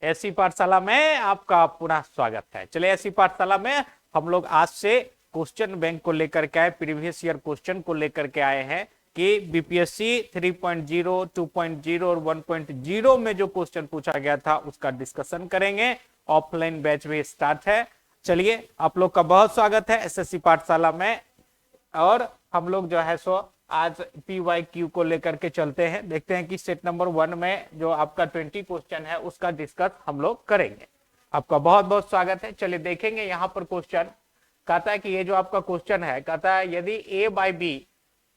ऐसी पाठशाला में आपका पुनः स्वागत है। चलिए, ऐसी पाठशाला में हम लोग आज से क्वेश्चन बैंक को लेकर के आए, प्रीवियस ईयर क्वेश्चन को लेकर के आए हैं कि बीपीएससी 3.0, 2.0 और 1.0 में जो क्वेश्चन पूछा गया था उसका डिस्कशन करेंगे। ऑफलाइन बैच में स्टार्ट है। चलिए, आप लोग का बहुत स्वागत है एसएससी पाठशाला में। और हम लोग जो है सो आज PYQ को लेकर के चलते हैं। देखते हैं कि सेट नंबर 1 में जो आपका 20 क्वेश्चन है उसका डिस्कस हम लोग करेंगे। आपका बहुत बहुत स्वागत है। चलिए देखेंगे, यहाँ पर क्वेश्चन कहता है कि ये जो आपका क्वेश्चन है कहता है यदि a/b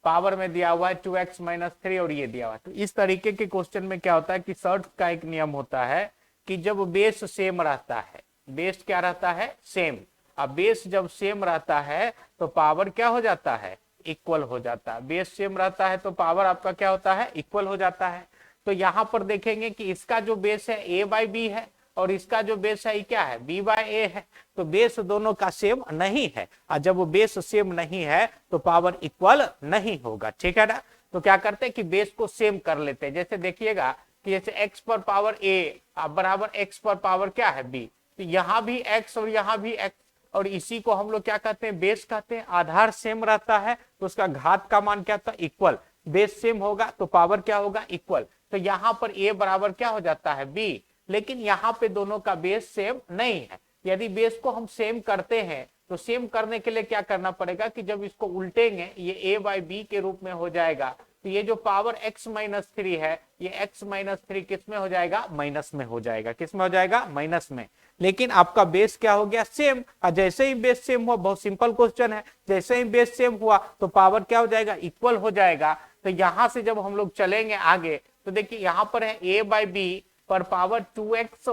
पावर में दिया हुआ है 2x - 3 और ये दिया हुआ है, तो इस तरीके के क्वेश्चन में क्या होता है कि सर्ट का एक नियम होता है कि जब बेस सेम रहता है, बेस क्या रहता है, सेम। अब बेस जब सेम रहता है तो पावर क्या हो जाता है, इक्वल हो जाता है। बेस सेम रहता है तो पावर आपका क्या होता है, इक्वल हो जाता है। तो यहां पर देखेंगे कि इसका जो बेस है a/b है और इसका जो बेस है क्या है, b/a है। तो बेस दोनों का सेम नहीं है, और जब वो बेस सेम नहीं है तो पावर इक्वल नहीं होगा। ठीक है ना। तो क्या करते हैं कि बेस को सेम कर लेते हैं। जैसे देखिएगा कि जैसे x पर पावर a बराबर x पर पावर क्या है b, तो यहां भी x और यहां भी x, और इसी को हम लोग क्या कहते हैं, बेस कहते हैं। आधार सेम रहता है तो उसका घात का मान क्या था, इक्वल। बेस सेम होगा तो पावर क्या होगा, इक्वल। तो यहां पर a बराबर क्या हो जाता है, b। लेकिन यहां पे दोनों का बेस सेम नहीं है। यदि बेस को हम सेम करते हैं तो सेम करने के लिए क्या करना पड़ेगा कि जब इसको उल्टेंगे ये a/b के रूप में हो जाएगा। तो ये जो पावर x - 3 है, ये x - 3 किस में हो जाएगा, माइनस में हो जाएगा। किस में हो जाएगा, माइनस में। लेकिन आपका बेस क्या हो गया, सेम। और जैसे ही बेस सेम हुआ, बहुत सिंपल क्वेश्चन है, जैसे ही बेस सेम हुआ तो पावर क्या हो जाएगा, इक्वल हो जाएगा। तो यहां से जब हम लोग चलेंगे आगे तो देखिए यहाँ पर है a/b पर पावर 2x -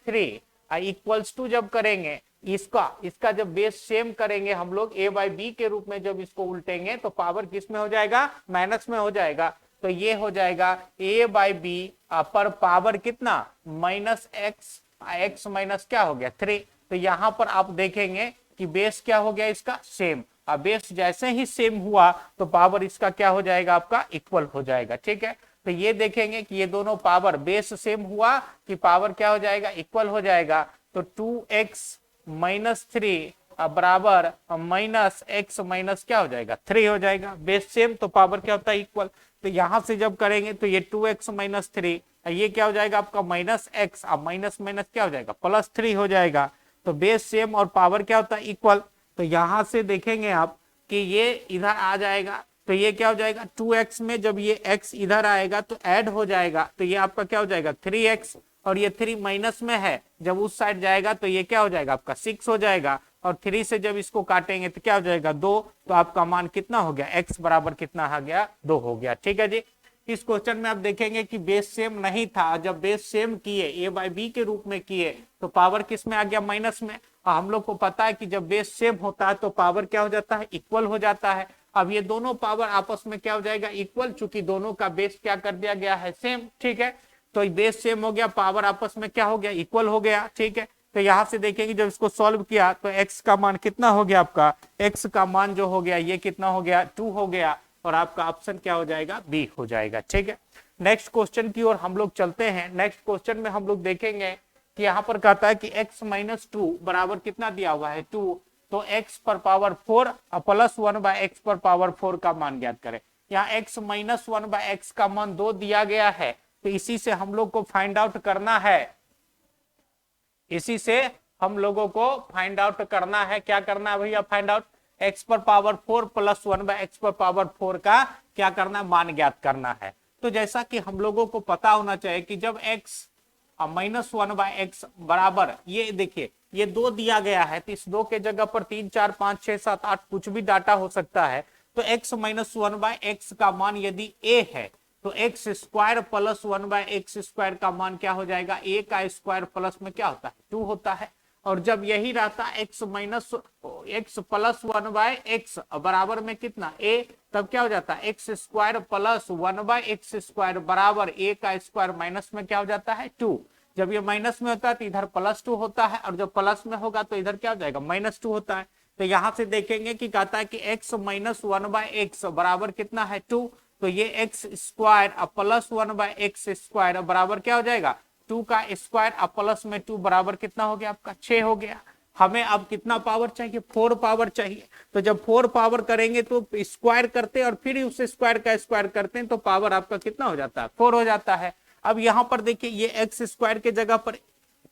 3 इक्वल्स टू जब करेंगे इसका जब बेस सेम करेंगे हम लोग a/b के रूप में, जब इसको उल्टेंगे तो पावर किस में हो जाएगा, माइनस में हो जाएगा। तो ये हो जाएगा a/b पर पावर कितना, -x माइनस क्या हो गया, 3। तो यहां पर आप देखेंगे कि बेस क्या हो गया इसका, सेम। अब बेस जैसे ही सेम हुआ तो पावर इसका क्या हो जाएगा, आपका इक्वल हो जाएगा। ठीक है। तो ये देखेंगे कि ये दोनों पावर बेस सेम हुआ कि पावर क्या हो जाएगा, इक्वल हो जाएगा। तो 2x - 3 बराबर -x माइनस क्या हो जाएगा, 3 हो जाएगा। बेस सेम तो पावर क्या होता है, इक्वल। तो यहां से जब करेंगे तो ये 2x - 3 ये क्या हो जाएगा आपका -x, अब माइनस माइनस क्या हो जाएगा, +3 हो जाएगा। तो बेस सेम और पावर क्या होता है, इक्वल। तो यहां से देखेंगे आप कि ये इधर आ जाएगा, तो ये क्या हो जाएगा 2x में जब ये x इधर आएगा तो ऐड हो जाएगा, तो ये आपका क्या हो जाएगा 3x, और ये 3 माइनस में है, जब उस साइड जाएगा तो ये क्या हो जाएगा आपका 6 हो जाएगा। और 3 से जब इसको काटेंगे तो क्या हो जाएगा 2, तो आपका मान कितना हो गया, x बराबर कितना आ गया, 2 हो गया। ठीक है जी। इस क्वेश्चन में आप देखेंगे कि बेस सेम नहीं था, जब बेस सेम किए a/b के रूप में किए तो पावर किस में आ गया, माइनस में। और हम लोग को पता है कि जब बेस सेम होता है तो पावर क्या हो जाता है, इक्वल हो जाता है। अब ये दोनों पावर आपस में क्या हो जाएगा, इक्वल, चूंकि दोनों का बेस क्या कर दिया गया है, सेम। ठीक है। तो बेस सेम हो गया, पावर आपस में क्या हो गया, इक्वल हो गया। ठीक है। तो यहां से देखेंगे जब इसको सॉल्व किया तो x का मान कितना हो गया आपका, x का मान जो हो गया ये कितना हो गया, 2 हो गया, और आपका ऑप्शन क्या हो जाएगा, बी हो जाएगा। ठीक है। नेक्स्ट क्वेश्चन की ओर हम लोग चलते हैं। नेक्स्ट क्वेश्चन में हम लोग देखेंगे कि यहाँ पर कहता है कि x - 2 बराबर कितना दिया हुआ है, 2। तो x पर पावर 4 प्लस 1/x पर पावर 4 का मान ज्ञात करें। यहाँ x - 1/x का मान 2 दिया गया है, तो इसी से हम लोग को फाइंड आउट करना है। इसी से हम लोगों को फाइंड आउट करना है। क्या करना है भैया, फाइंड आउट x पर पावर 4 प्लस 1/x पर पावर 4 का क्या करना है, मान ज्ञात करना है। तो जैसा कि हम लोगों को पता होना चाहिए कि जब x -1/x बराबर, ये देखिए ये 2 दिया गया है, तो इस 2 के जगह पर 3 4 5 6 7 8 कुछ भी डाटा हो सकता है। तो x - 1/x का मान यदि a है तो x स्क्वायर प्लस 1/x² का मान क्या हो जाएगा, a का स्क्वायर प्लस में क्या होता है, 2 होता है। और जब यही रहता x प्लस 1/x बराबर में कितना, a, तब क्या हो जाता है x स्क्वायर प्लस 1/x² बराबर a का स्क्वायर माइनस में क्या हो जाता है, 2। जब ये माइनस में होता है तो इधर +2 होता है, और जब प्लस में होगा तो इधर क्या हो जाएगा, -2 होता है। तो यहां से देखेंगे कि कहता है कि x - 1/x बराबर कितना है, 2। तो ये x स्क्वायर प्लस 1/x² बराबर क्या हो जाएगा, 2 का स्क्वायर अब प्लस में 2 बराबर कितना हो गया आपका 6 हो गया। हमें अब कितना पावर चाहिए 4 पावर चाहिए। तो जब 4 पावर करेंगे तो स्क्वायर करते हैं और फिर उस स्क्वायर का स्क्वायर करते हैं तो पावर आपका कितना हो जाता है 4 हो जाता है। अब यहाँ पर देखिए ये एक्स स्क्वायर के जगह पर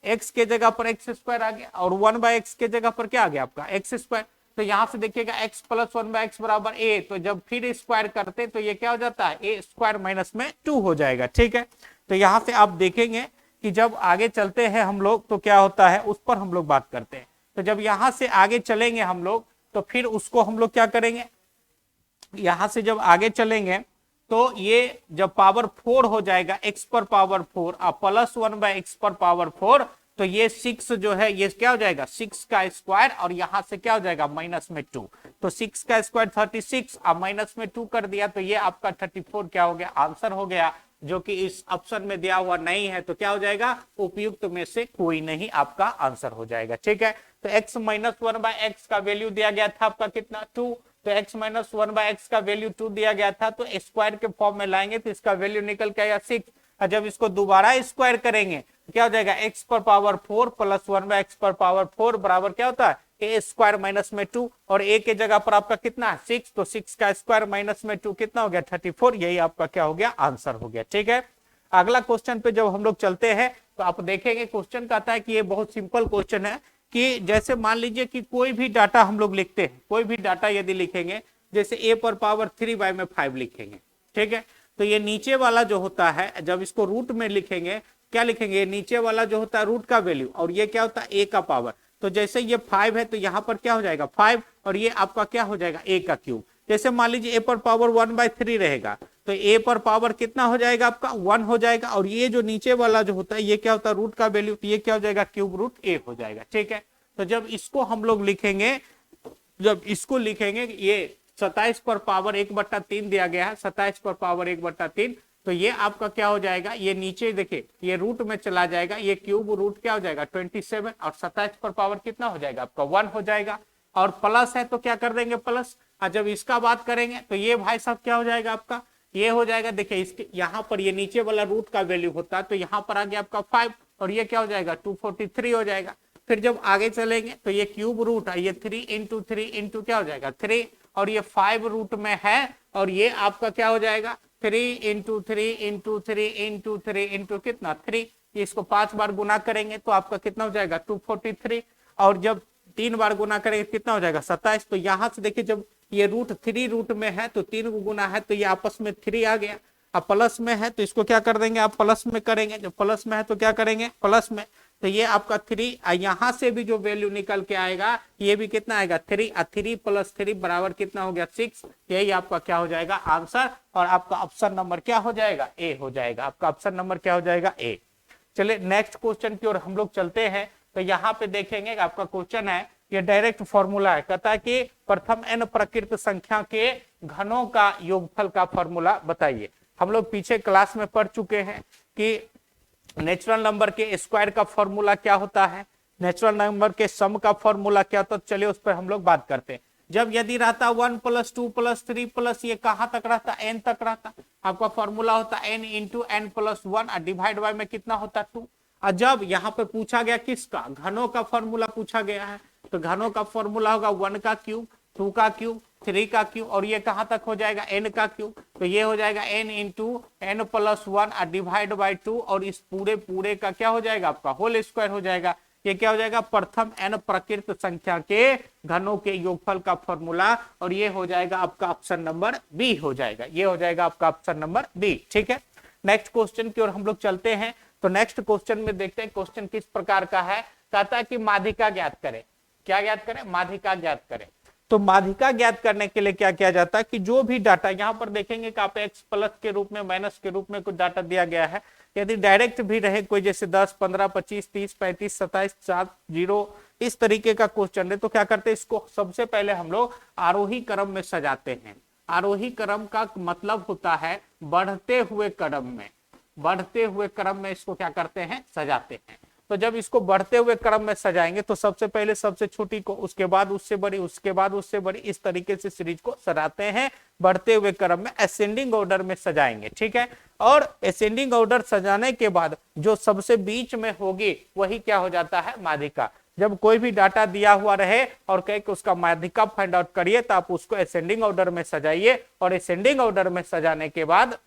एक्स के जगह पर एक्स स्क्वायर आ गया और 1/x के जगह पर क्या आ गया आपका एक्स स्क्वायर। तो यहां से देखिएगा x प्लस 1/x बराबर a, तो जब फिर स्क्वायर करते तो ये क्या हो जाता है a स्क्वायर माइनस में 2 हो जाएगा। ठीक है, तो यहां से आप देखेंगे कि जब आगे चलते हैं हम लोग तो क्या होता है उस पर हम लोग बात करते हैं। तो जब यहां से आगे चलेंगे हम लोग तो फिर उसको हम लोग क्या करेंगे, यहां से जब आगे चलेंगे तो ये जब पावर 4 हो जाएगा x पर पावर 4 और प्लस 1/x पर पावर 4, तो ये 6 जो है ये क्या हो जाएगा 6 का स्क्वायर और यहां से क्या हो जाएगा माइनस में 2, तो 6 का स्क्वायर 36 और माइनस में 2 कर दिया तो ये आपका 34 क्या हो गया आंसर हो गया, जो कि इस ऑप्शन में दिया हुआ नहीं है। तो क्या हो जाएगा उपयुक्त में से कोई नहीं आपका आंसर हो जाएगा। ठीक है, तो x माइनस 1/x का वैल्यू दिया गया था आपका कितना 2, तो x माइनस 1/x का वैल्यू 2 दिया गया था, तो स्क्वायर के फॉर्म में लाएंगे तो इसका वैल्यू निकल के आएगा 6। और जब इसको दोबारा स्क्वायर करेंगे क्या हो जाएगा x पर पावर 4 प्लस 1/x पर पावर 4 बराबर क्या होता है a स्क्वायर माइनस में 2 और a के जगह पर आपका कितना है 6, तो 6 का स्क्वायर माइनस में 2 कितना हो गया 34, यही आपका क्या हो गया आंसर हो गया। ठीक है, अगला क्वेश्चन पे जब हम लोग चलते हैं तो आप देखेंगे क्वेश्चन कहता है कि ये बहुत सिंपल क्वेश्चन है कि जैसे मान लीजिए कि कोई भी डाटा हम लोग लिखते हैं, कोई भी डाटा यदि लिखेंगे जैसे a पर पावर 3 में 5 लिखेंगे। ठीक है, तो ये नीचे वाला जो होता है जब इसको रूट में लिखेंगे क्या लिखेंगे, नीचे वाला जो होता है रूट का वैल्यू और ये क्या होता है a का पावर, तो जैसे ये 5 है तो यहाँ पर क्या हो जाएगा 5 और ये आपका क्या हो जाएगा a का क्यूब। जैसे मान लीजिए a पर पावर 1/3 रहेगा तो a पर पावर कितना हो जाएगा आपका 1 हो जाएगा और ये जो नीचे वाला जो होता है ये क्या होता है रूट का वैल्यू, तो ये क्या हो जाएगा क्यूब रूट a हो जाएगा। ठीक है, तो जब इसको हम लोग लिखेंगे, जब इसको लिखेंगे ये 27 पर पावर 1/3 दिया गया है, 27 पर पावर 1/3, तो ये आपका क्या हो जाएगा ये नीचे देखिए ये रूट में चला जाएगा, ये क्यूब रूट क्या हो जाएगा 27 और 27 पर पावर कितना हो जाएगा आपका 1 हो जाएगा और प्लस है तो क्या कर देंगे प्लस। और जब इसका बात करेंगे तो ये भाई साहब क्या हो जाएगा आपका ये हो जाएगा, देखिए इसके यहाँ पर ये नीचे वाला रूट का वैल्यू होता है तो यहाँ पर आ गया आपका 5 और ये क्या हो जाएगा 243 हो जाएगा। फिर जब आगे चलेंगे तो ये क्यूब रूट है ये 3 इंटू 3 इंटू क्या हो जाएगा 3 और ये 5 रूट में है और ये आपका क्या हो जाएगा 3 इंटू 3 इंटू 3 इंटू 3 इंटू कितना 3, इसको 5 बार गुना करेंगे तो आपका कितना हो जाएगा 243 और जब 3 बार गुना करेंगे कितना हो जाएगा 27। तो यहाँ से देखिए जब ये रूट 3 रूट में है तो 3 गुना है तो ये आपस में 3 आ गया, अब प्लस में है तो इसको क्या कर देंगे आप प्लस में करेंगे, जब प्लस में है तो क्या करेंगे प्लस में, तो ये आपका 3 यहाँ से भी जो वैल्यू निकल के आएगा ये भी कितना आएगा 3 और 3 + 3 बराबर कितना हो गया 6, यही आपका क्या हो जाएगा आंसर और आपका ऑप्शन नंबर क्या हो जाएगा ए हो जाएगा, आपका ऑप्शन नंबर क्या हो जाएगा ए। चलिए नेक्स्ट क्वेश्चन की ओर हम लोग चलते हैं। तो यहाँ पे देखेंगे आपका क्वेश्चन है ये डायरेक्ट फॉर्मूला है, कहता है कि प्रथम n प्रकृत संख्या के घनों का योगफल का फॉर्मूला बताइए। हम लोग पीछे क्लास में पढ़ चुके हैं कि नेचुरल नंबर के स्क्वायर का फॉर्मूला क्या होता है, नेचुरल नंबर के सम का फॉर्मूला क्या होता है, चलिए उस पर हम लोग बात करते हैं। जब यदि रहता 1 + 2 + 3 प्लस ये कहां तक रहता n तक रहता, आपका फॉर्मूला होता n × n + 1 और डिवाइड बाय में कितना होता 2। और जब यहाँ पे पूछा गया किसका घनों का फॉर्मूला पूछा गया है तो घनों का फॉर्मूला होगा 1 का क्यूब 2 का क्यूब 3 का क्यूब और ये कहां तक हो जाएगा n का क्यूब, तो ये हो जाएगा n × n + 1 और डिवाइड बाय 2 और इस पूरे का क्या हो जाएगा आपका होल स्क्वायर हो जाएगा। ये क्या हो जाएगा प्रथम n प्रकृत संख्या के घनों के योगफल का फॉर्मूला और ये हो जाएगा आपका ऑप्शन नंबर बी हो जाएगा, ये हो जाएगा आपका ऑप्शन नंबर बी। ठीक है, नेक्स्ट क्वेश्चन की ओर हम लोग चलते हैं। तो नेक्स्ट क्वेश्चन में देखते हैं क्वेश्चन किस प्रकार का है, कहता है कि माध्यिका ज्ञात करें। क्या ज्ञात करें, माध्यिका ज्ञात करें। तो माध्यिका ज्ञात करने के लिए क्या किया जाता है कि जो भी डाटा यहाँ पर देखेंगे कि आप x प्लस के रूप में माइनस के रूप में कुछ डाटा दिया गया है, यदि डायरेक्ट भी रहे कोई जैसे 10 15 25 30 35 27 7 0 इस तरीके का क्वेश्चन है तो क्या करते हैं इसको सबसे पहले हम लोग आरोही क्रम में सजाते हैं। आरोही क्रम का मतलब होता है बढ़ते हुए क्रम में, बढ़ते हुए क्रम में इसको क्या करते हैं सजाते हैं। तो जब इसको बढ़ते हुए क्रम में सजाएंगे तो सबसे पहले सबसे छोटी को, उसके बाद उससे बड़ी, उसके बाद उससे बड़ी, इस तरीके से सीरीज को सजाते हैं, बढ़ते हुए क्रम में असेंडिंग ऑर्डर में सजाएंगे। ठीक है, और असेंडिंग ऑर्डर सजाने के बाद जो सबसे बीच में होगी वही क्या हो जाता है, माध्यिका। जब कोई भी डाटा दिया हुआ रहे और कहे कि उसका माध्यिका फाइंड आउट करिए, तो आप उसको असेंडिंग ऑर्डर में सजाइए, और असेंडिंग ऑर्डर में सजाने के बाद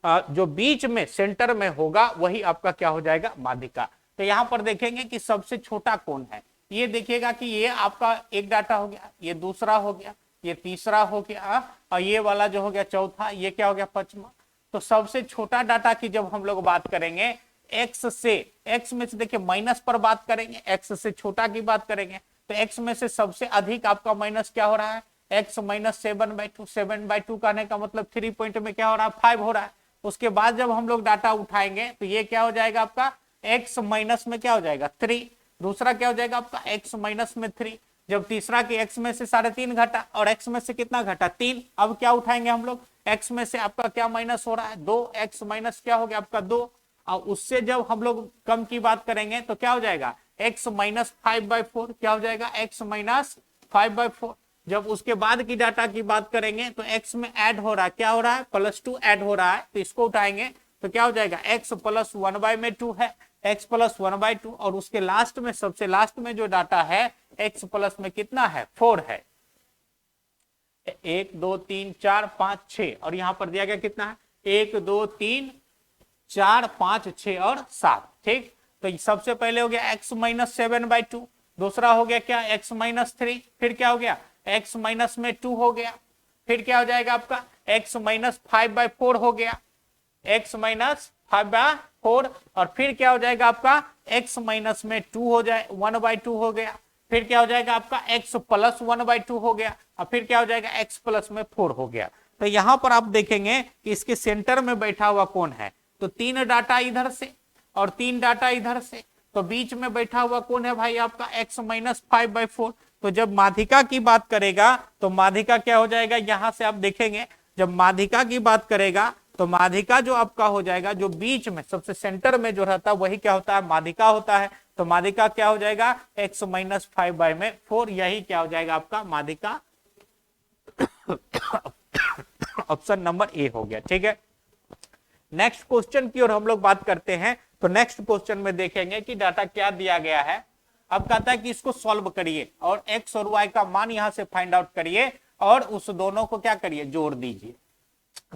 जो बीच में सेंटर में होगा वही आपका क्या हो जाएगा, माध्यिका। तो यहां पर देखेंगे कि सबसे छोटा कौन है, ये देखिएगा कि ये आपका एक डाटा हो गया, ये दूसरा हो गया, ये तीसरा हो गया, और ये वाला जो हो गया चौथा, ये क्या हो गया, पांचवा। तो सबसे छोटा डाटा की जब हम लोग बात करेंगे एक्स से, एक्स में से देखिए माइनस पर बात करेंगे, एक्स से छोटा की बात करेंगे, तो एक्स में से सबसे अधिक आपका माइनस क्या हो रहा है, एक्स माइनस 7/2। 7/2 कहने का मतलब 3 पॉइंट में क्या हो रहा है, 5 हो रहा है। उसके बाद जब हम लोग डाटा उठाएंगे तो ये क्या हो जाएगा आपका, x माइनस में क्या हो जाएगा, 3। दूसरा क्या हो जाएगा आपका, x माइनस में 3। जब तीसरा की x में से 3.5 घटा, और x में से कितना घटा, 3। अब क्या उठाएंगे हम लोग, x में से आपका क्या माइनस हो रहा है, 2। x माइनस क्या हो गया आपका 2, और उससे जब हम लोग कम की बात करेंगे तो क्या हो जाएगा, x माइनस 5/4। क्या हो जाएगा, x माइनस 5/4। जब उसके बाद की डाटा की बात करेंगे तो x में ऐड हो रहा है, क्या हो रहा है, +2 ऐड हो रहा है, तो इसको उठाएंगे तो क्या हो जाएगा, x प्लस 1/2 है, x प्लस 1/2। और उसके लास्ट में, सबसे लास्ट में जो डाटा है x प्लस में कितना है, 4 है। 1 2 3 4 5 6, और यहां पर दिया गया कितना है, 1 2 3 4 5 6 और 7। ठीक, तो सबसे पहले हो गया x माइनस 7/2, दूसरा हो गया क्या, x माइनस 3, फिर क्या हो गया, x माइनस में 2 हो गया, फिर क्या हो जाएगा आपका x माइनस 5/4 हो गया, x माइनस 5/4, और फिर क्या हो जाएगा आपका x माइनस में 2 हो जाए 1/2 हो गया, फिर क्या हो जाएगा आपका x प्लस 1/2 हो गया, और फिर क्या हो जाएगा x प्लस में 4 हो गया। तो यहां पर आप देखेंगे कि इसके सेंटर में बैठा हुआ कौन है, तो 3 डाटा इधर से और 3 डाटा इधर से, तो बीच में बैठा हुआ कौन है भाई आपका x माइनस 5/4। तो जब माध्यिका की बात करेगा तो माध्यिका क्या हो जाएगा, यहां से आप देखेंगे जब माध्यिका की बात करेगा तो माध्यिका जो आपका हो जाएगा, जो बीच में सबसे सेंटर में जो रहता है वही क्या होता है, माध्यिका होता है। तो माध्यिका क्या हो जाएगा, x माइनस 5/4, यही क्या हो जाएगा आपका माध्यिका। ऑप्शन नंबर ए हो गया। ठीक है, नेक्स्ट क्वेश्चन की ओर हम लोग बात करते हैं। तो नेक्स्ट क्वेश्चन में देखेंगे कि डाटा क्या दिया गया है। अब कहता है कि इसको सॉल्व करिए और x और y का मान यहां से फाइंड आउट करिए और उस दोनों को क्या करिए, जोड़ दीजिए।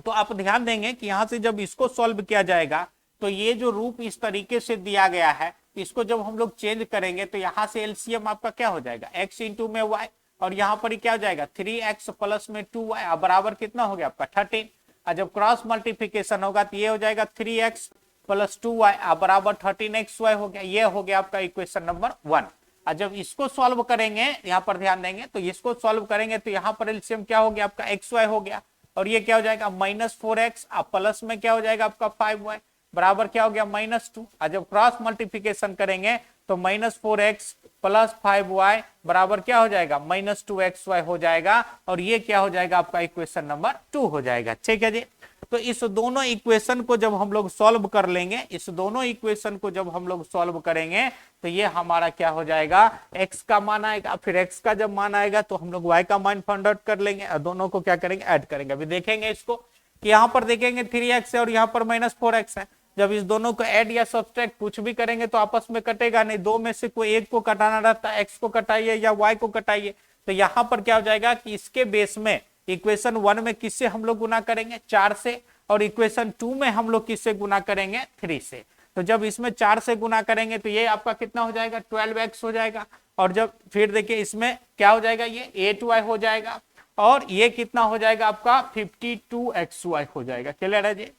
तो आप ध्यान देंगे कि यहां से जब इसको सॉल्व किया जाएगा तो ये जो रूप इस तरीके से दिया गया है, इसको जब हम लोग चेंज करेंगे तो यहां से एलसीएम आपका क्या हो जाएगा, x इंटू में y, और यहाँ पर क्या हो जाएगा 3x प्लस में 2y बराबर कितना हो गया आपका 13। और जब क्रॉस मल्टीप्लीकेशन होगा तो ये हो जाएगा 3x प्लस 2y बराबर 13xy हो गया। ये हो गया आपका इक्वेशन नंबर 1। और जब इसको सॉल्व करेंगे, यहाँ पर ध्यान देंगे, तो इसको सॉल्व करेंगे तो यहाँ पर एलसीएम क्या हो गया आपका xy हो गया, और ये क्या हो जाएगा -4x, प्लस में क्या हो जाएगा आपका 5y बराबर क्या हो गया -2। और जब क्रॉस मल्टीप्लीकेशन करेंगे तो -4x प्लस 5y बराबर क्या हो जाएगा -2xy हो जाएगा, और ये क्या हो जाएगा आपका इक्वेशन नंबर 2 हो जाएगा। ठीक है जी। तो इस दोनों इक्वेशन को जब हम लोग सॉल्व कर लेंगे, इस दोनों इक्वेशन को जब हम लोग सॉल्व करेंगे तो ये हमारा क्या हो जाएगा, x का मान आएगा, फिर x का जब मान आएगा तो हम लोग y का मान फाइंड आउट कर लेंगे और दोनों को क्या करेंगे, ऐड करेंगे। अभी देखेंगे इसको कि यहाँ पर देखेंगे 3x है और यहाँ पर -4x है। जब इस दोनों को ऐड या सब्सट्रैक्ट कुछ भी करेंगे तो आपस में कटेगा नहीं, दो में से कोई एक को कटाना रहता है, x को कटाइए या y को कटाइए। तो यहाँ पर क्या हो जाएगा कि इसके बेस में इक्वेशन 1 में किससे हम लोग गुना करेंगे, 4 से, और इक्वेशन 2 में हम लोग किससे गुना करेंगे, 3 से। तो जब इसमें 4 से गुना करेंगे तो ये आपका कितना हो जाएगा, 12x हो जाएगा। और जब फिर देखिए इसमें क्या हो जाएगा, ये 8y हो जाएगा, और ये कितना हो जाएगा आपका 52xy हो जाएगा। क्लियर है जी।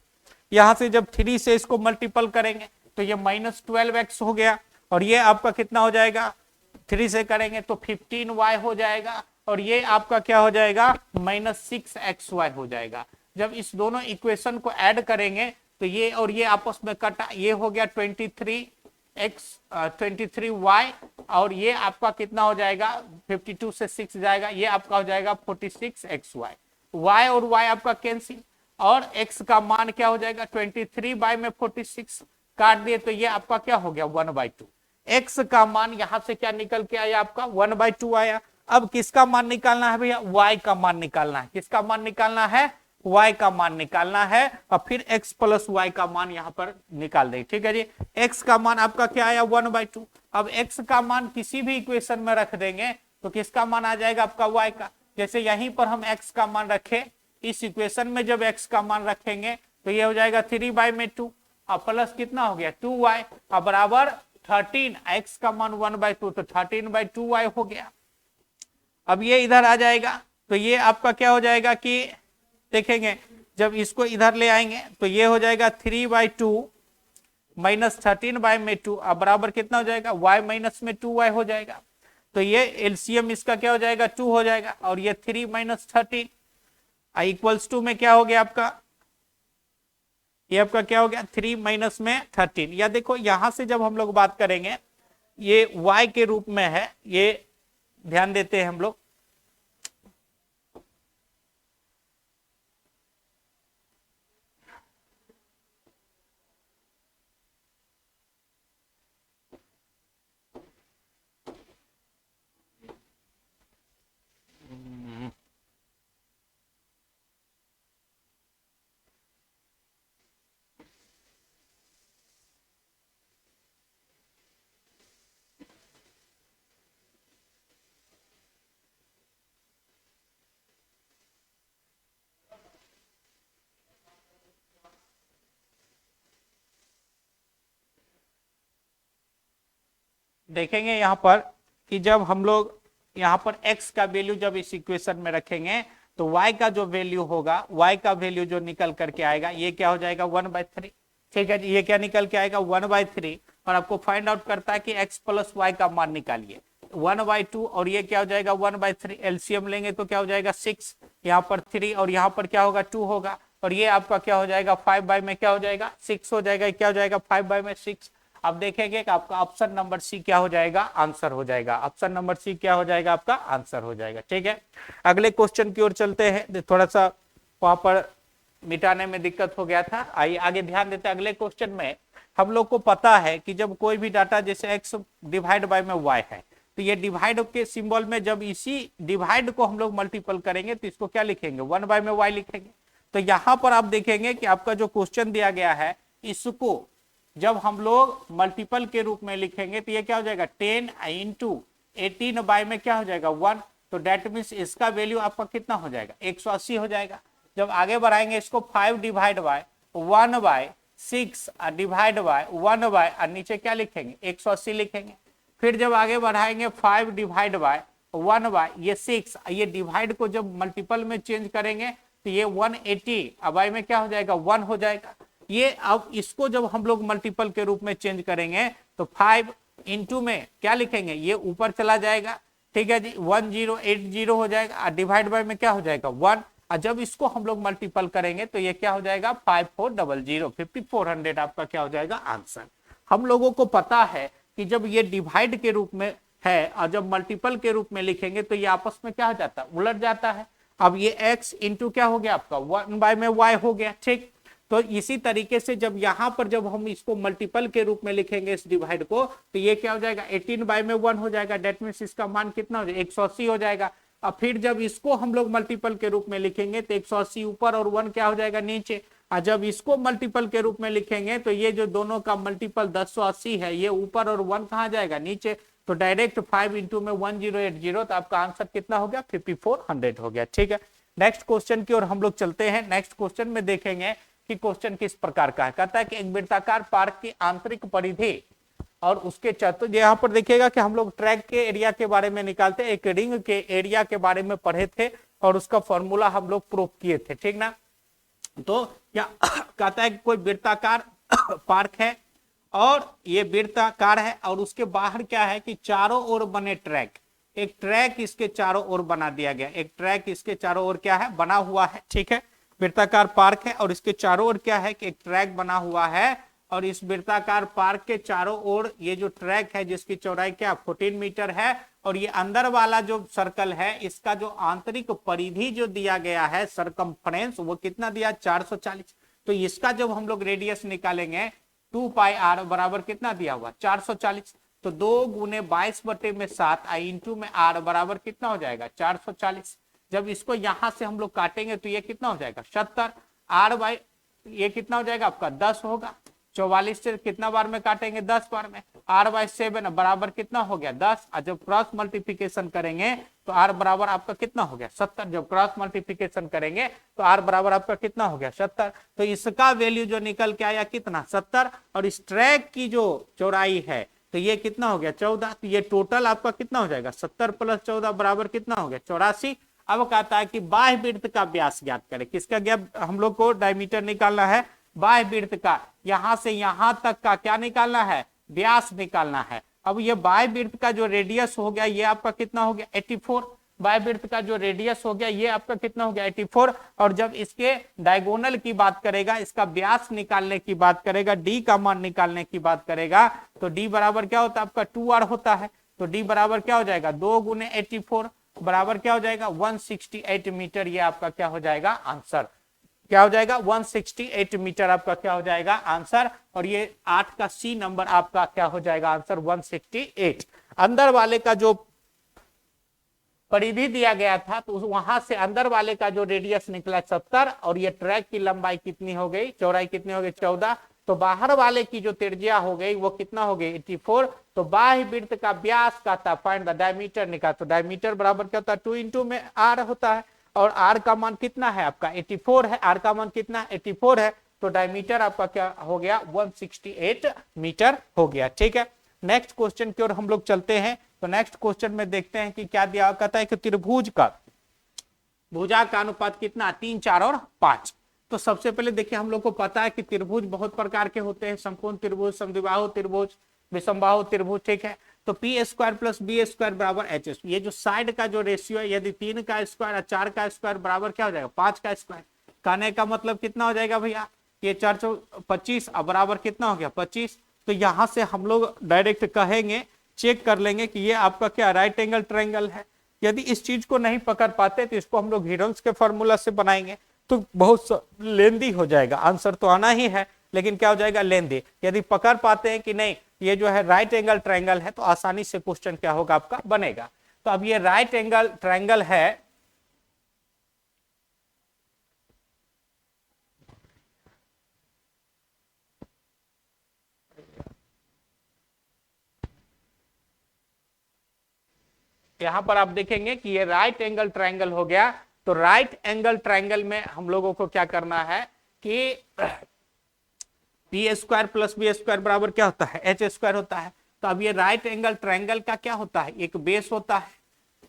यहां से जब 3 से इसको मल्टीपल करेंगे तो ये -12x हो गया, और ये आपका कितना हो जाएगा, 3 से करेंगे तो 15y हो जाएगा, और ये आपका क्या हो जाएगा -6xy हो जाएगा। जब इस दोनों इक्वेशन को ऐड करेंगे तो ये और ये आपस में कटा, ये हो गया 23y, और ये आपका कितना हो जाएगा 52 से 6 जाएगा, ये आपका हो जाएगा 46xy। y और y आपका कैंसिल, और x का मान क्या हो जाएगा 23 बाय में 46, काट दिए तो ये आपका क्या हो गया 1/2। x का मान यहां से क्या निकल के आया आपका 1/2 आया। अब किसका मान निकालना है भैया, y का मान निकालना है। किसका मान निकालना है, y का मान निकालना है और फिर x प्लस y का मान यहां पर निकाल देंगे। ठीक है जी, x का मान आपका क्या आया 1/2। अब x का मान किसी भी इक्वेशन में रख देंगे तो किसका मान आ जाएगा आपका y का। जैसे यहीं पर हम x का मान रखे, इस इक्वेशन में जब x का मान रखेंगे तो ये हो जाएगा 3/2 और प्लस कितना हो गया 2y और बराबर 13, x का मान 1/2 तो 13/2y हो गया। अब ये इधर आ जाएगा तो ये आपका क्या हो जाएगा कि देखेंगे जब इसको इधर ले आएंगे तो ये हो जाएगा 3/2 माइनस 13/2 अब बराबर कितना हो जाएगा y माइनस में 2y हो जाएगा। तो ये एलसीएम इसका क्या हो जाएगा 2 हो जाएगा और ये 3 माइनस 13 इक्वल्स टू में क्या हो गया आपका, ये आपका क्या हो गया 3 माइनस में 13। या देखो यहां से जब हम लोग बात करेंगे ये y के रूप में है, ये ध्यान देते हैं हम लोग। देखेंगे यहां पर कि जब हम लोग यहां पर x का वैल्यू जब इस इक्वेशन में रखेंगे तो y का जो वैल्यू होगा, y का वैल्यू जो निकल करके आएगा ये क्या हो जाएगा 1/3। ठीक है जी, ये क्या निकल के आएगा 1/3 और आपको फाइंड आउट करता है कि x प्लस y का मान निकालिए 1/2 और ये क्या हो जाएगा 1/3। एलसीएम लेंगे तो क्या हो जाएगा 6, यहाँ पर 3 और यहाँ पर क्या होगा 2 होगा और ये आपका क्या हो जाएगा 5 में क्या हो जाएगा 6 हो जाएगा, क्या हो जाएगा 5 में 6। अब देखेंगे कि आपका ऑप्शन नंबर सी क्या हो जाएगा, आंसर हो जाएगा। ऑप्शन नंबर सी क्या हो जाएगा आपका आंसर हो जाएगा। ठीक है, अगले क्वेश्चन की ओर चलते हैं। थोड़ा सा वहां पर मिटाने में दिक्कत हो गया था, आइए आगे ध्यान देते हैं। अगले क्वेश्चन में हम लोग को पता है कि जब कोई भी डाटा जैसे x डिवाइड बाय में y है तो ये डिवाइड के सिंबल में जब इसी डिवाइड को हम लोग मल्टीपल करेंगे तो इसको क्या लिखेंगे 1 में y लिखेंगे। तो यहां पर आप देखेंगे कि आपका जो क्वेश्चन दिया गया है इसको जब हम लोग मल्टीपल के रूप में लिखेंगे तो ये क्या हो जाएगा 10 इंटू 18 बाय में क्या हो जाएगा 1। तो डेट मीन्स इसका वैल्यू आपका कितना हो जाएगा 180 हो जाएगा। जब आगे बढ़ाएंगे इसको 5 divide by 1/6 divide by 1 by और नीचे क्या लिखेंगे 180 लिखेंगे। फिर जब आगे बढ़ाएंगे 5 डिवाइड बाय 1 बाय ये 6, ये डिवाइड को जब मल्टीपल में चेंज करेंगे तो ये 180 बाय में क्या हो जाएगा 1 हो जाएगा। ये अब इसको जब हम लोग मल्टीपल के रूप में चेंज करेंगे तो 5 इंटू में क्या लिखेंगे ये ऊपर चला जाएगा। ठीक है जी 1080 हो जाएगा और डिवाइड बाय में क्या हो जाएगा 1 और जब इसको हम लोग मल्टीपल करेंगे तो ये क्या हो जाएगा 5400 5400 आपका क्या हो जाएगा आंसर। हम लोगों को पता है कि जब ये डिवाइड के रूप में है और जब मल्टीपल के रूप में लिखेंगे तो ये आपस में क्या हो जाता है उलट जाता है। अब ये x इंटू क्या हो गया आपका 1 में y हो गया। ठीक, तो इसी तरीके से जब यहां पर जब हम इसको मल्टीपल के रूप में लिखेंगे इस डिवाइड को तो ये क्या हो जाएगा 18 में 1 हो जाएगा। डेट मीन्स इसका मान कितना हो जाएगा 180 हो जाएगा। अब फिर जब इसको हम लोग मल्टीपल के रूप में लिखेंगे तो 180 ऊपर और 1 क्या हो जाएगा नीचे। और जब इसको मल्टीपल के रूप में लिखेंगे तो ये जो दोनों का मल्टीपल 1080 है ये ऊपर और 1 कहाँ जाएगा नीचे। तो डायरेक्ट 5 इंटू में 1080 तो आपका आंसर कितना हो गया 5400 हो गया। ठीक है, नेक्स्ट क्वेश्चन की ओर हम लोग चलते हैं। नेक्स्ट क्वेश्चन में देखेंगे कि क्वेश्चन किस प्रकार का है। कहता है कि एक वृत्ताकार पार्क की आंतरिक परिधि और उसके चतुर्थ, यहाँ पर देखिएगा कि हम लोग ट्रैक के एरिया के बारे में निकालते हैं, एक रिंग के एरिया के बारे में पढ़े थे और उसका फॉर्मूला हम लोग प्रूव किए थे। ठीक ना, तो क्या कहता है कि कोई वृत्ताकार पार्क है और ये वृत्ताकार है और उसके बाहर क्या है कि चारों ओर बने ट्रैक, एक ट्रैक इसके चारों ओर बना दिया गया, एक ट्रैक इसके चारों ओर क्या है बना हुआ है। ठीक है, वृत्ताकार पार्क है और इसके चारों ओर क्या है कि एक ट्रैक बना हुआ है और इस वृत्ताकार पार्क के चारों ओर ये जो ट्रैक है जिसकी चौड़ाई क्या 14 मीटर है और ये अंदर वाला जो सर्कल है इसका जो आंतरिक परिधि जो दिया गया है सरकमफ्रेंस वो कितना दिया 440। तो इसका जब हम लोग रेडियस निकालेंगे 2 पाई आर बराबर कितना दिया हुआ 440। तो 2 गुने 22/7 आई इंटू में आर बराबर कितना हो जाएगा 440। जब इसको यहां से हम लोग काटेंगे तो ये कितना हो जाएगा 70। आर बाई ये कितना हो जाएगा आपका 10 होगा। 44 से कितना बार में काटेंगे 10 बार में। आर बाई 7 बराबर कितना हो गया 10। और जब क्रॉस मल्टीप्लीकेशन करेंगे तो आर बराबर आपका कितना हो गया 70। जब क्रॉस मल्टीप्लीकेशन करेंगे तो आर बराबर आपका कितना हो गया 70। तो इसका वैल्यू जो निकल के आया कितना 70। और इस ट्रैक की जो चौड़ाई है तो ये कितना हो गया 14। तो ये टोटल आपका कितना हो जाएगा 70 + 14 बराबर कितना हो गया 84। अब कहता है कि बाह्य वृत्त का व्यास ज्ञात करें। किसका गैप हम लोग को डायमीटर निकालना है बाह्य वृत्त का। यहां से यहां तक का क्या निकालना है व्यास निकालना है। अब ये बाह्य वृत्त का जो रेडियस हो गया ये आपका कितना हो गया 84। बाह्य वृत्त का जो रेडियस हो गया ये आपका कितना हो गया 84। और जब इसके डायगोनल की बात करेगा इसका व्यास निकालने की बात करेगा डी का मान निकालने की बात करेगा तो डी बराबर क्या होता है आपका 2r होता है। तो डी बराबर क्या हो जाएगा 2 गुने 84 बराबर क्या हो जाएगा 168 मीटर। ये आपका क्या हो जाएगा आंसर क्या हो जाएगा 168 मीटर आपका क्या हो जाएगा आंसर। और ये 8 का सी नंबर आपका क्या हो जाएगा आंसर 168। अंदर वाले का जो परिधि दिया गया था तो वहां से अंदर वाले का जो रेडियस निकला 70 और ये ट्रैक की लंबाई कितनी हो गई चौड़ाई कितनी हो गई 14। तो बाहर वाले की जो त्रिज्या हो गई वो कितना हो गई 84। तो बाह्य वृत्त का व्यास का था फाइंड द डायमीटर निकाल। तो डायमीटर बराबर क्या होता है 2 इंटू में आर होता है। और आर का मान कितना है आपका 84 है। आर का मान कितना 84 है। तो डायमीटर आपका क्या हो गया 168 मीटर हो गया। ठीक है नेक्स्ट क्वेश्चन की ओर हम लोग चलते हैं। तो नेक्स्ट क्वेश्चन में देखते हैं कि क्या दिया कहता है कि त्रिभुज का भुजा का अनुपात कितना 3 4 और 5। तो सबसे पहले देखिए हम लोग को पता है कि त्रिभुज बहुत प्रकार के होते हैं समकोण त्रिभुज समद्विबाहु त्रिभुज विषमबाहु त्रिभुज। ठीक है तो P square plus B square बराबर एच। ये जो साइड का जो रेशियो है यदि 3 का स्क्वायर और 4 का स्क्वायर बराबर क्या हो जाएगा 5 का स्क्वायर। कहने का मतलब कितना हो जाएगा भैया ये 425 बराबर कितना हो गया 25। तो यहां से हम लोग डायरेक्ट कहेंगे चेक कर लेंगे कि ये आपका क्या राइट एंगल ट्रायंगल है। यदि इस चीज को नहीं पकड़ पाते तो इसको हम लोग हीरोल्स के फॉर्मूला से बनाएंगे तो बहुत लेंदी हो जाएगा। आंसर तो आना ही है लेकिन क्या हो जाएगा लेंदी। यदि पकड़ पाते हैं कि नहीं ये जो है राइट एंगल ट्रायंगल है तो आसानी से क्वेश्चन क्या होगा आपका बनेगा। तो अब ये राइट एंगल ट्रायंगल है यहां पर आप देखेंगे कि ये राइट एंगल ट्रायंगल हो गया। तो राइट एंगल ट्रायंगल में हम लोगों को क्या करना है कि P square plus B square बराबर क्या होता है एच स्क्वायर होता है। तो अब ये राइट एंगल ट्रायंगल का क्या होता है एक बेस होता है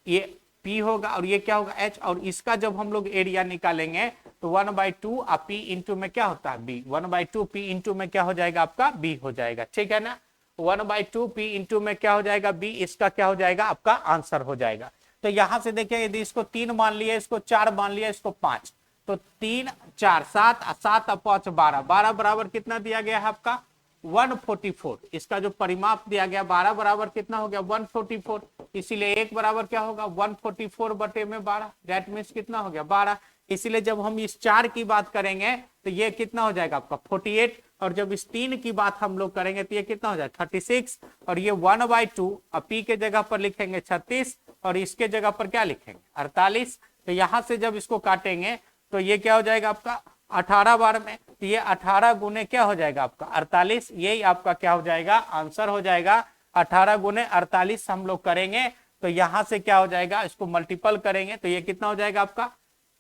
ये P होगा और ये क्या होगा H। और इसका जब हम लोग एरिया निकालेंगे तो 1/2 P इंटू में क्या होता है B 1/2 P इंटू में क्या हो जाएगा आपका B हो जाएगा। ठीक है ना 1/2 P इंटू में क्या हो जाएगा B इसका क्या हो जाएगा आपका आंसर हो जाएगा। तो यहां से देखिए यदि इसको 3 मान लिया इसको 4 मान लिया इसको 5 तो 3 4 7 7 और 5 12 12 बराबर कितना दिया गया है आपका 144। इसका जो परिमाप दिया गया 12 बराबर कितना हो गया 144। इसीलिए एक बराबर क्या होगा 144 बटे में 12 दैट मीन्स कितना हो गया 12। इसीलिए जब हम इस 4 की बात करेंगे तो ये कितना हो जाएगा आपका 48। और जब इस 3 की बात हम लोग करेंगे तो ये कितना हो जाएगा 36। और ये 1/2 अब P के जगह पर लिखेंगे 36 और इसके जगह पर क्या लिखेंगे 48। तो यहां से जब इसको काटेंगे तो ये क्या हो जाएगा आपका 18 बार में। तो ये 18 गुने क्या हो जाएगा आपका 48। यही आपका क्या हो जाएगा आंसर हो जाएगा 18 गुने 48 हम लोग करेंगे तो यहां से क्या हो जाएगा इसको मल्टीपल करेंगे तो ये कितना हो जाएगा आपका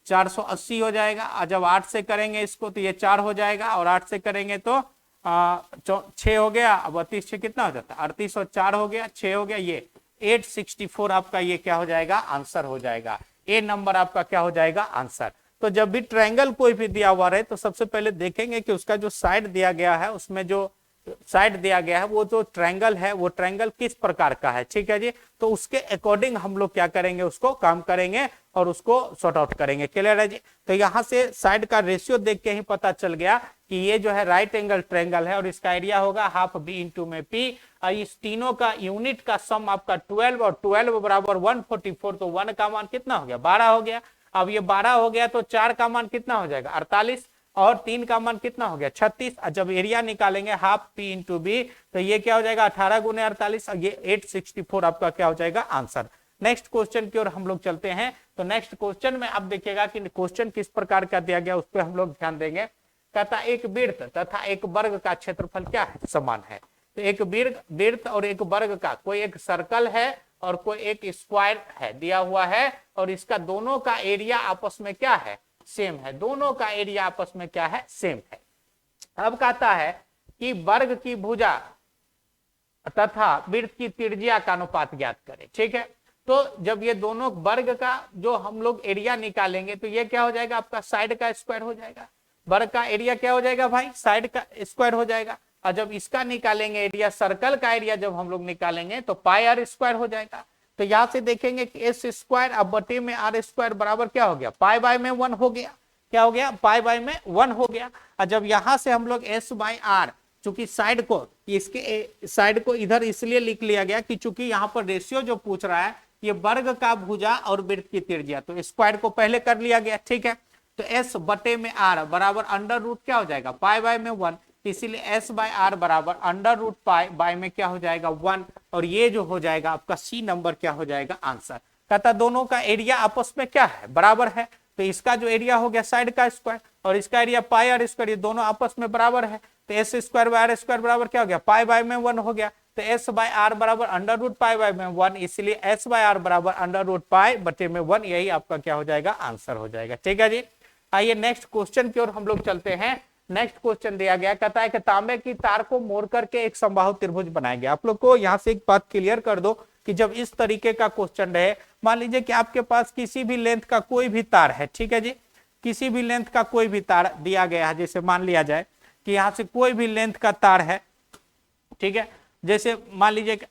480 हो जाएगा। और जब 8 से करेंगे इसको तो ये 4 हो जाएगा और 8 से करेंगे तो 6 हो गया। अब 38 से कितना हो जाता है 38 और 4 हो गया 6 हो गया ये 864 आपका ये क्या हो जाएगा आंसर हो जाएगा। ए नंबर आपका क्या हो जाएगा आंसर। तो जब भी ट्रायंगल कोई भी दिया हुआ रहे तो सबसे पहले देखेंगे कि उसका जो साइड दिया गया है उसमें जो साइड दिया गया है वो जो ट्रायंगल है वो ट्रायंगल किस प्रकार का है। ठीक है जी तो उसके अकॉर्डिंग हम लोग क्या करेंगे उसको काम करेंगे और उसको सॉर्ट आउट करेंगे। क्लियर है जी। तो यहाँ से साइड का रेशियो देख के ही पता चल गया कि ये जो है राइट एंगल ट्रायंगल है और इसका एरिया होगा हाफ बी इंटू में पी। और इस तीनों का यूनिट का सम आपका 12 और 12 बराबर 144। तो 1 का मान कितना हो गया 12 हो गया। अब ये 12 हो गया तो 4 का मान कितना हो जाएगा 48 और 3 का मान कितना हो गया 36। जब एरिया निकालेंगे हाफ पी इंटू बी तो ये क्या हो जाएगा 18 गुने 48 और ये 864 आपका क्या हो जाएगा आंसर। नेक्स्ट क्वेश्चन की ओर हम लोग चलते हैं। तो नेक्स्ट क्वेश्चन में आप देखिएगा कि क्वेश्चन किस प्रकार का दिया गया उस पर हम लोग ध्यान देंगे। कहता एक वृत्त तथा एक वर्ग का क्षेत्रफल क्या है समान है। तो एक वृत्त और एक वर्ग का कोई एक सर्कल है और कोई एक स्क्वायर है दिया हुआ है और इसका दोनों का एरिया आपस में क्या है सेम है। दोनों का एरिया आपस में क्या है सेम है। अब कहता है कि वर्ग की भुजा तथा वृत्त की त्रिज्या का अनुपात ज्ञात करें। ठीक है, तो जब ये दोनों वर्ग का जो हम लोग एरिया निकालेंगे तो ये क्या हो जाएगा आपका साइड का स्क्वायर हो जाएगा। वर्ग का एरिया क्या हो जाएगा भाई साइड का स्क्वायर हो जाएगा। और जब इसका निकालेंगे एरिया सर्कल का एरिया जब हम लोग निकालेंगे तो पाई आर स्क्वायर हो जाएगा। तो यहां से देखेंगे कि एस स्क्वायर अब बटे में आर स्क्वायर बराबर क्या हो गया पाई बाय में 1 हो गया। क्या हो गया पाई बाय में 1 हो गया। और जब यहां से हम लोग एस बाय आर चूंकि साइड को इसके साइड को इधर इसलिए लिख लिया गया कि चूंकि यहाँ पर रेशियो जो पूछ रहा है ये वर्ग का भुजा और वृत्त की त्रिज्या तो स्क्वायर को पहले कर लिया गया। ठीक है, तो एस बटे में आर बराबर अंडर रूट क्या हो जाएगा पाई बाय में 1, इसीलिए एस बाय आर बराबर अंडर रूट पाई बाय में क्या हो जाएगा 1 और ये जो हो जाएगा आपका सी नंबर क्या हो जाएगा आंसर। कहता दोनों का एरिया आपस में क्या है बराबर है। तो इसका जो एरिया हो गया साइड का स्क्वायर और इसका एरिया पाई आर स्क्वायर ये दोनों आपस में बराबर है। तो S square by R square बराबर क्या हो गया पाई बाय में 1 हो गया। तो एस बाय आर बराबर अंडर रूट पाई बाय में 1 इसलिए एस बाय आर बराबर अंडर रूट पाई बटे में 1 यही आपका क्या हो जाएगा आंसर हो जाएगा। ठीक है जी, आइए नेक्स्ट क्वेश्चन की ओर हम लोग चलते हैं। नेक्स्ट क्वेश्चन दिया गया कहता है कि तांबे की तार को मोड़ करके एक समबाहु त्रिभुज बनाया गया। आप लोग को यहाँ से एक बात क्लियर कर दो कि जब इस तरीके का क्वेश्चन रहे मान लीजिए कि आपके पास किसी भी लेंथ का कोई भी तार है। ठीक है जी, किसी भी लेंथ का कोई भी तार दिया गया है। जैसे मान लिया जाए कि यहाँ से कोई भी लेंथ का तार है। ठीक है, जैसे मान लीजिए कि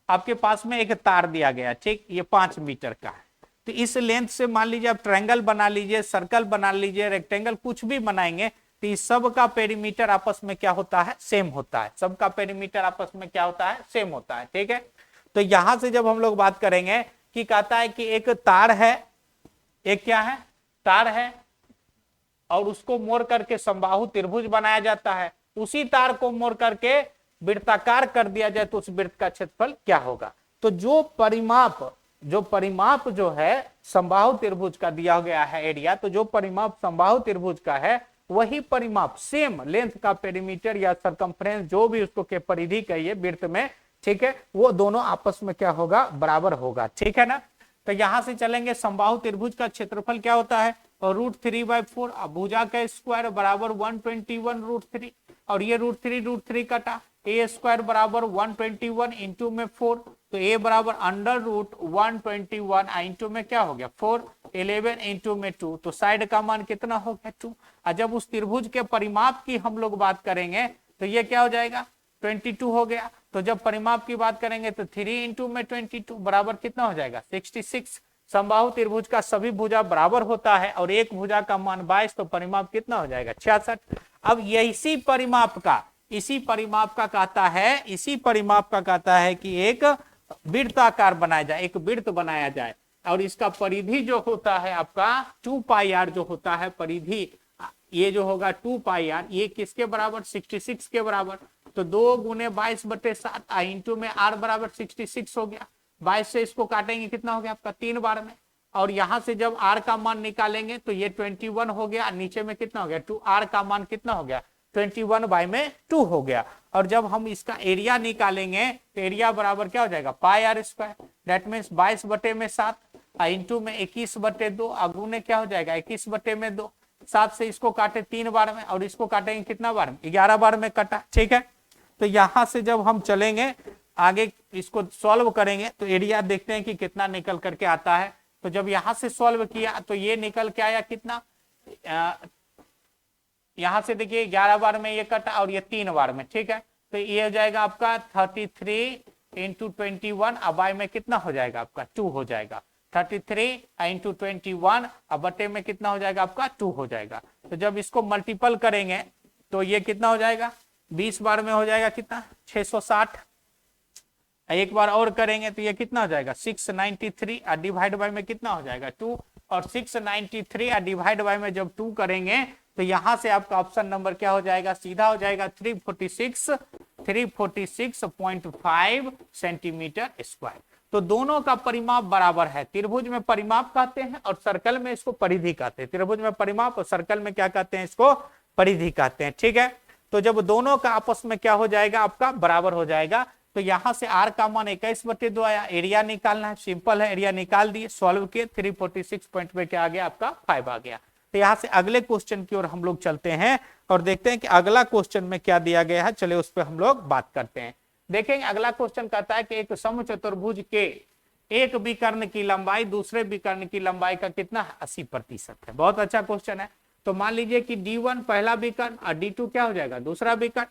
आपके पास में एक तार दिया गया। ठीक, ये 5 मीटर का है। तो इस लेंथ से मान लीजिए आप ट्रायंगल बना लीजिए सर्कल बना लीजिए रेक्टेंगल कुछ भी बनाएंगे तो इस सब का पेरीमीटर आपस में क्या होता है सेम होता है। सबका पेरीमीटर आपस में क्या होता है सेम होता है। ठीक है, तो यहां से जब हम लोग बात करेंगे कि कहता है कि एक तार है एक क्या है तार है और उसको मोड़ करके समबाहु त्रिभुज बनाया जाता है। उसी तार को मोड़ करके वृत्ताकार कर दिया जाए तो उस वृत्त का क्षेत्रफल क्या होगा। तो जो परिमाप जो है समबाहु त्रिभुज का दिया गया है एरिया तो जो परिमाप समबाहु त्रिभुज का है वही परिमाप सेम लेंथ का पेरीमीटर या सरकमफ्रेंस जो भी उसको के परिधि कहिए वृत्त में। ठीक है, वो दोनों आपस में क्या होगा बराबर होगा। ठीक है ना, तो यहां से चलेंगे समबाहु त्रिभुज का क्षेत्रफल क्या होता है और √3/4 भुजा का स्क्वायर बराबर 121 √3 और ये √3 कटा ए स्क्वायर बराबर 121 इंटू में 4 तो ए बराबर अंडर रूट 121 इंटू में क्या हो गया 4 11 इंटू में 2 तो साइड का मान कितना हो गया 2। और जब उस त्रिभुज के परिमाप की हम लोग बात करेंगे तो ये क्या हो जाएगा 22 हो गया। तो जब परिमाप की बात करेंगे तो 3 इंटू में 22 बराबर कितना हो जाएगा 66। समबाहु त्रिभुज का सभी भुजा बराबर होता है और एक भुजा का मान 22 तो परिमाप कितना हो जाएगा 66। अब इसी परिमाप का कहता है कि एक वृत्ताकार बनाया जाए एक वृत्त बनाया जाए और इसका परिधि जो होता है आपका 2 पाई आर जो होता है परिधि ये जो होगा 2 पाई आर ये किसके बराबर 66 के बराबर। तो 2 गुने 22/7 इंटू में आर बराबर 66 हो गया। 22 से इसको काटेंगे कितना हो गया आपका 3 बार में और यहां से जब आर का मान निकालेंगे तो ये 21 हो गया। नीचे में कितना हो गया 2 आर का मान कितना हो गया 21/2 हो गया। और जब हम इसका एरिया निकालेंगे तो एरिया बराबर क्या हो जाएगा pi r square that means 22/7 into में 21/2 अगुने क्या हो जाएगा 21/2 7 से इसको काटे 3 बार में और इसको काटेंगे कितना बार में 11 बार में कटा। ठीक है, तो यहां से जब हम चलेंगे आगे इसको सॉल्व करेंगे तो एरिया देखते हैं कि कितना निकल करके आता है। तो जब यहां से सॉल्व किया तो ये निकल के आया कितना यहां से देखिए 11 बार में ये कटा और ये 3 बार में। ठीक है, तो ये हो जाएगा आपका 33 इंटू 21 अब में कितना हो जाएगा आपका 2 हो जाएगा 33 इंटू 21 अब बटे में कितना हो जाएगा आपका 2 हो जाएगा। तो जब इसको मल्टीपल करेंगे तो ये कितना हो जाएगा 20 बार में हो जाएगा कितना 660 एक बार और करेंगे तो ये कितना हो जाएगा 693 और डिवाइड बाय में कितना हो जाएगा 2 और 693 और डिवाइड बाय में जब 2 करेंगे तो यहां से आपका ऑप्शन नंबर क्या हो जाएगा, सीधा हो जाएगा 346.5 सेंटीमीटर स्क्वायर। तो दोनों का परिमाप बराबर है। त्रिभुज में परिमाप कहते हैं और सर्कल में इसको परिधि कहते हैं। त्रिभुज में परिमाप और सर्कल में क्या कहते हैं, इसको परिधि कहते हैं। ठीक है, तो जब दोनों का आपस में क्या हो जाएगा, आपका बराबर हो जाएगा, तो यहां से r का मान 21/2 आया। एरिया निकालना है, सिंपल है, एरिया निकाल दिए, सॉल्व किए, 346 पॉइंट पे क्या आ गया, आपका 5 आ गया। तो यहां से अगले क्वेश्चन की ओर हम लोग चलते हैं और देखते हैं कि अगला क्वेश्चन में क्या दिया गया है। चलिए उस पर हम लोग बात करते हैं। देखेंगे अगला क्वेश्चन कहता है कि एक समचतुर्भुज के एक विकर्ण की लंबाई दूसरे विकर्ण की लंबाई का कितना है, 80% है। बहुत अच्छा क्वेश्चन है। तो मान लीजिए कि D1 पहला विकर्ण और D2 क्या हो जाएगा, दूसरा विकर्ण।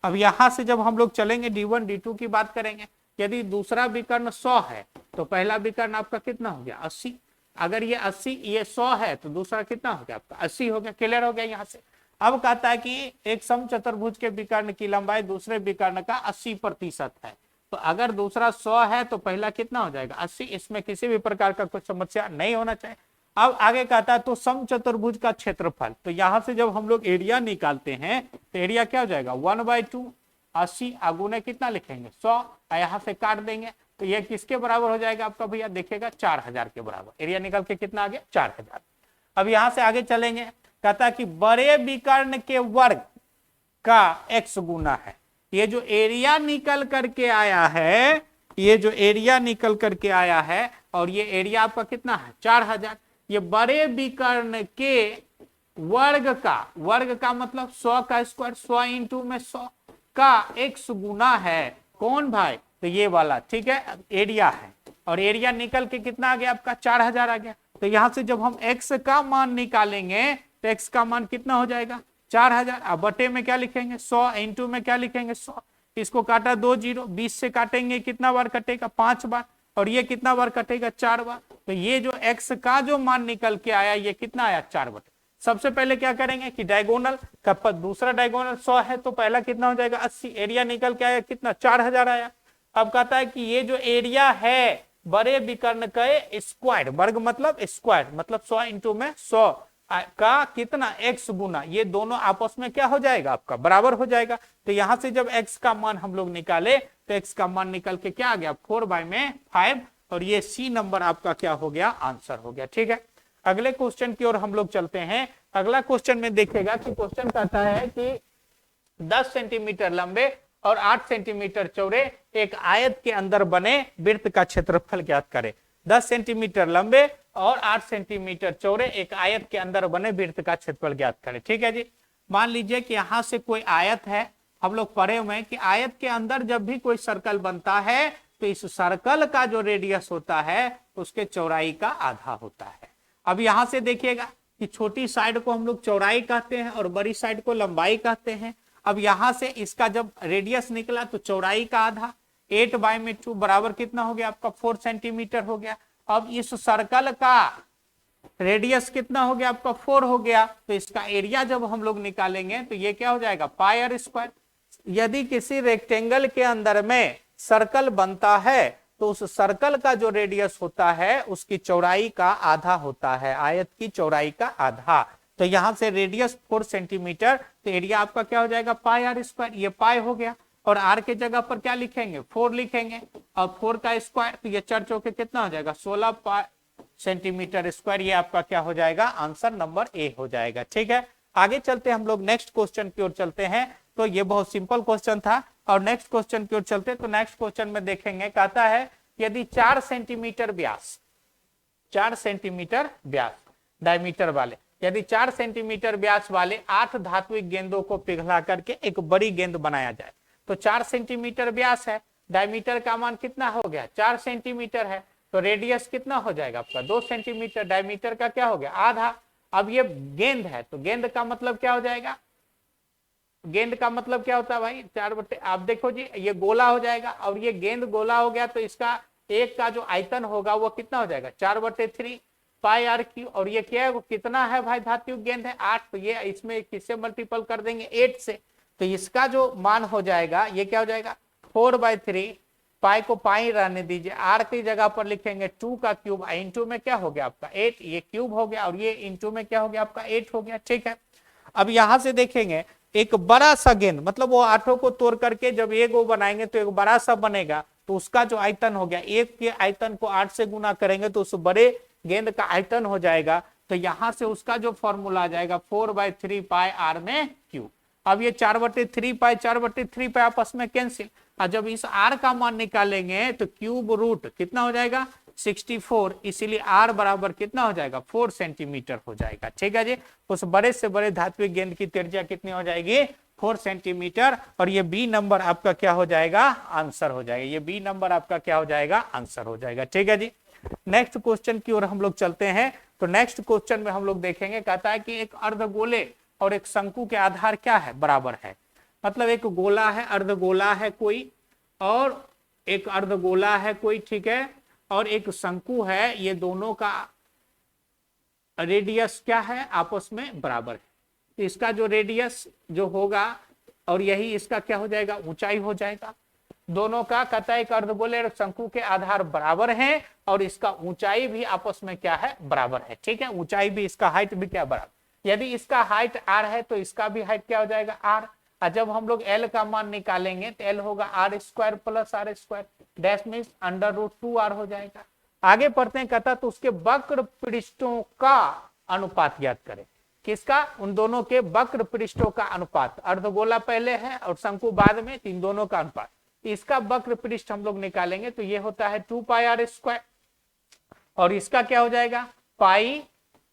अब यहां से जब हम लोग चलेंगे D1 D2 की बात करेंगे, यदि दूसरा विकर्ण 100 है तो पहला विकर्ण आपका कितना हो गया, 80। अगर ये 80 ये 100 है तो दूसरा कितना हो गया, आपका 80 हो गया। क्लियर हो गया यहाँ से। अब कहता है कि एक समचतुर्भुज के विकर्ण की लंबाई दूसरे विकर्ण का 80% है। तो अगर दूसरा 100 है तो पहला कितना हो जाएगा, 80। इसमें किसी भी प्रकार का कोई समस्या नहीं होना चाहिए। अब आगे कहता है तो समचतुर्भुज का क्षेत्रफल। तो यहां से जब हम लोग एरिया निकालते हैं तो एरिया क्या हो जाएगा, 1/2 80 आगुने कितना लिखेंगे 100, यहां से काट देंगे तो ये किसके बराबर हो जाएगा आपका भैया, देखिएगा 4000 के बराबर। एरिया निकल के कितना आ गया, 4000। अब यहां से आगे चलेंगे, कहता है कि बड़े विकर्ण के वर्ग का x गुना है। ये जो एरिया निकल करके आया है, ये जो एरिया निकल करके आया है और ये एरिया आपका कितना है 4000। ये बड़े विकर्ण के वर्ग का मतलब 100 का स्क्वायर, 100 इंटू में 100 का x गुना है। कौन भाई, तो ये वाला। ठीक है, एरिया है और एरिया निकल के कितना आ गया आपका 4000 आ गया। तो यहां से जब हम x का मान निकालेंगे तो x का मान कितना हो जाएगा 4000। अब बटे में क्या लिखेंगे 100, इंटू में क्या लिखेंगे 100। इसको काटा 2 0, 20 से काटेंगे कितना बार कटेगा 5 बार, और ये कितना बार कटेगा 4 बार। तो ये जो x का जो मान निकल के आया ये कितना आया 4 बटे। सबसे पहले क्या करेंगे कि डायगोनल का दूसरा डायगोनल 100 है तो पहला कितना हो जाएगा 80। एरिया निकल के आया कितना 4000 आया। अब कहता है कि ये जो एरिया है बड़े विकर्ण के स्क्वायर, वर्ग मतलब स्क्वायर मतलब 100 इंटू में 100 का कितना x गुना, ये दोनों आपस में क्या हो जाएगा आपका बराबर हो जाएगा। तो यहां से जब x का मान हम लोग निकाले तो x का मान निकल के क्या आ गया 4/5, और ये C नंबर आपका क्या हो गया, आंसर हो गया। ठीक है, अगले क्वेश्चन की ओर हम लोग चलते हैं। अगला क्वेश्चन में देखिएगा कि क्वेश्चन कहता है कि 10 सेंटीमीटर लंबे और 8 सेंटीमीटर चौड़े एक आयत के अंदर बने वृत्त का क्षेत्रफल ज्ञात करें। 10 सेंटीमीटर लंबे और 8 सेंटीमीटर चौड़े एक आयत के अंदर बने वृत्त का क्षेत्रफल ज्ञात करें। ठीक है जी, मान लीजिए कि यहां से कोई आयत है, हम लोग पढ़े हुए हैं कि आयत के अंदर जब भी कोई सर्कल बनता है तो इस सर्कल का जो रेडियस होता है उसके चौड़ाई का आधा होता है। अब यहां से देखिएगा कि छोटी साइड को हम लोग चौड़ाई कहते हैं और बड़ी साइड को लंबाई कहते हैं। अब यहां से इसका जब रेडियस निकला तो चौड़ाई का आधा 8/2 बराबर कितना हो गया आपका 4 सेंटीमीटर हो गया। अब इस सर्कल का रेडियस कितना हो गया आपका 4 हो गया, तो इसका एरिया जब हम लोग निकालेंगे तो ये क्या हो जाएगा पाई स्क्वायर। यदि किसी रेक्टेंगल के अंदर में सर्कल बनता है तो उस सर्कल का जो रेडियस होता है उसकी चौड़ाई का आधा होता है, आयत की चौड़ाई का आधा। तो यहां से रेडियस 4 सेंटीमीटर, तो एरिया आपका क्या हो जाएगा पाई स्क्वायर। ये पाई हो गया और आर के जगह पर क्या लिखेंगे 4 लिखेंगे और 4 का स्क्वायर, तो ये 4 चौके कितना हो जाएगा 16 सेंटीमीटर स्क्वायर। ये आपका क्या हो जाएगा आंसर नंबर ए हो जाएगा। ठीक है, आगे चलते हम लोग नेक्स्ट क्वेश्चन की ओर चलते हैं। तो ये बहुत सिंपल क्वेश्चन था और नेक्स्ट क्वेश्चन की ओर चलते तो नेक्स्ट क्वेश्चन में देखेंगे, कहता है यदि 4 सेंटीमीटर व्यास, 4 सेंटीमीटर व्यास डायमीटर वाले, यदि 4 सेंटीमीटर व्यास वाले 8 धात्विक गेंदों को पिघला करके एक बड़ी गेंद बनाया जाए। तो 4 सेंटीमीटर व्यास है, डायमीटर का मान कितना हो गया 4 सेंटीमीटर है, तो रेडियस कितना हो जाएगा आपका 2 सेंटीमीटर, डायमीटर का क्या हो गया आधा। अब ये गेंद है तो गेंद का मतलब क्या हो जाएगा, गेंद का मतलब क्या होता है भाई 4 बटे, आप देखो जी ये गोला हो जाएगा और ये गेंद गोला हो गया तो इसका एक का जो आयतन होगा वो कितना हो जाएगा 4/3 पाई आर क्यू। और ये क्या है वो कितना है भाई धात्विक गेंद है 8, तो ये इसमें किससे मल्टीपल कर देंगे 8 से, तो इसका जो मान हो जाएगा ये क्या हो जाएगा 4/3 पाई को पाई रहने दीजिए, आर की जगह पर लिखेंगे 2 का क्यूब, इंटू में क्या हो गया आपका 8, ये क्यूब हो गया और ये इंटू में क्या हो गया आपका 8 हो गया। ठीक है, अब यहां से देखेंगे एक बड़ा सा गेंद, मतलब वो आठों को तोड़ करके जब एक वो बनाएंगे तो एक बड़ा सा बनेगा, तो उसका जो आयतन हो गया, एक के आयतन को 8 से गुना करेंगे तो उस बड़े गेंद का आयतन हो जाएगा। तो यहां से उसका जो फॉर्मूला आ जाएगा 4/3 पाई आर में क्यू। अब ये 4/3 पाई 4/3 पाई आपस में कैंसिल, और जब इस आर का मान निकालेंगे तो क्यूब रूट कितना हो जाएगा 64, इसीलिए आर बराबर कितना हो जाएगा 4 सेंटीमीटर हो जाएगा। ठीक है जी, उस बड़े से बड़े धात्विक गेंद की त्रिज्या कितनी हो जाएगी 4 सेंटीमीटर, और ये बी नंबर आपका क्या हो जाएगा आंसर हो जाएगा, ये बी नंबर आपका क्या हो जाएगा आंसर हो जाएगा। ठीक है जी, नेक्स्ट क्वेश्चन की ओर हम लोग चलते हैं। तो नेक्स्ट क्वेश्चन में हम लोग देखेंगे, कहता है कि एक अर्धगोले और एक शंकु के आधार क्या है बराबर है, मतलब एक गोला है, अर्धगोला है कोई, और एक अर्धगोला है कोई, ठीक है, और एक शंकु है, ये दोनों का रेडियस क्या है आपस में बराबर है। इसका जो रेडियस जो होगा और यही इसका क्या हो जाएगा ऊंचाई हो जाएगा, दोनों का कहता है एक अर्धगोले और शंकु के आधार बराबर हैं और इसका ऊंचाई भी आपस में क्या है बराबर है। ठीक है, ऊंचाई भी, इसका हाइट भी क्या बराबर, यदि इसका हाइट r है तो इसका भी हाइट क्या हो जाएगा r, और जब हम लोग l का मान निकालेंगे तो l होगा r square plus r square, dash means √2r हो जाएगा। आगे पढ़ते हैं, कहता तो उसके वक्र पृष्ठों का अनुपात ज्ञात करें, किसका, उन दोनों के वक्र पृष्ठों का अनुपात, अर्धगोला पहले है और शंकु बाद में, इन दोनों का अनुपात, इसका वक्र पृष्ठ हम लोग निकालेंगे तो ये होता है 2 पाई आर स्क्वायर, और इसका क्या हो जाएगा पाई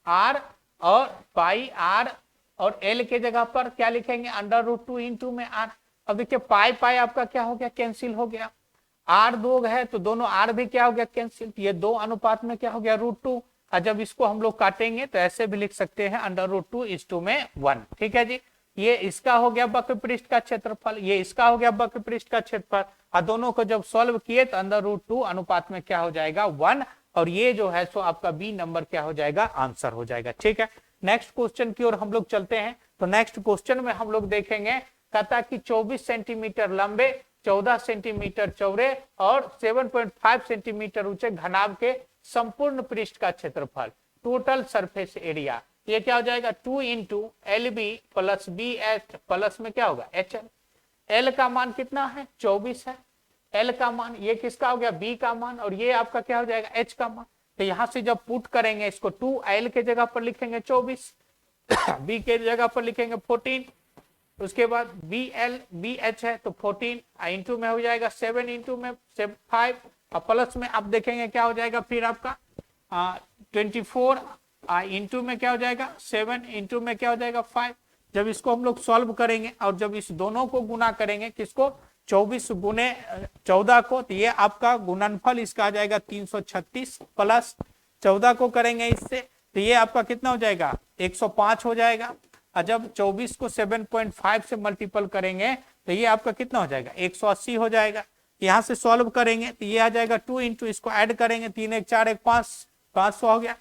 आर, और पाई आर और एल के जगह पर क्या लिखेंगे √2 इंटू में आर। अब देखिए पाई पाई आपका क्या हो गया कैंसिल हो गया, आर 2 है तो दोनों आर भी क्या हो गया कैंसिल, ये 2 अनुपात में क्या हो गया √2, और जब इसको हम लोग काटेंगे तो ऐसे भी लिख सकते हैं √2 में 1। ठीक है जी, ये इसका हो गया वक्र पृष्ठ का क्षेत्रफल, ये इसका हो गया वक्र पृष्ठ का क्षेत्रफल, और दोनों को जब सॉल्व किए तो √2 अनुपात में क्या हो जाएगा 1, और ये जो है सो आपका बी नंबर क्या हो जाएगा आंसर हो जाएगा। ठीक है, नेक्स्ट क्वेश्चन की ओर हम लोग चलते हैं। तो नेक्स्ट क्वेश्चन में हम लोग देखेंगे, कहता कि 24 सेंटीमीटर लंबे, 14 सेंटीमीटर चौड़े और 7.5 सेंटीमीटर ऊंचे घनाभ के संपूर्ण पृष्ठ का क्षेत्रफल, टोटल सरफेस एरिया, ये क्या हो जाएगा 2 into LB plus BH plus में क्या होगा HL। L का मान कितना है 24 है, L का मान, ये किसका हो गया B का मान, और ये आपका क्या हो जाएगा H का मान। तो यहां से जब पुट करेंगे इसको 2L के जगह पर लिखेंगे 24, B के जगह पर लिखेंगे 14, उसके बाद BH है तो 14 इंटू में हो जाएगा 7 इंटू में 5, और प्लस में आप देखेंगे क्या हो जाएगा फिर आपका 24 इंटू में क्या हो जाएगा 7 इंटू में क्या हो जाएगा 5। जब इसको हम लोग सॉल्व करेंगे और जब इस दोनों को गुना करेंगे, किसको 24 गुने 14 को, तो ये आपका गुणनफल इसका आ जाएगा 336, प्लस 14 को करेंगे इससे तो ये आपका कितना हो जाएगा 105 हो जाएगा, और जब 24 को 7.5 से मल्टीपल करेंगे तो ये आपका कितना हो जाएगा 180 हो जाएगा। यहां से सॉल्व करेंगे तो ये आ जाएगा 2 इंटू इसको ऐड करेंगे 3 1 4 1 5, 500 हो गया।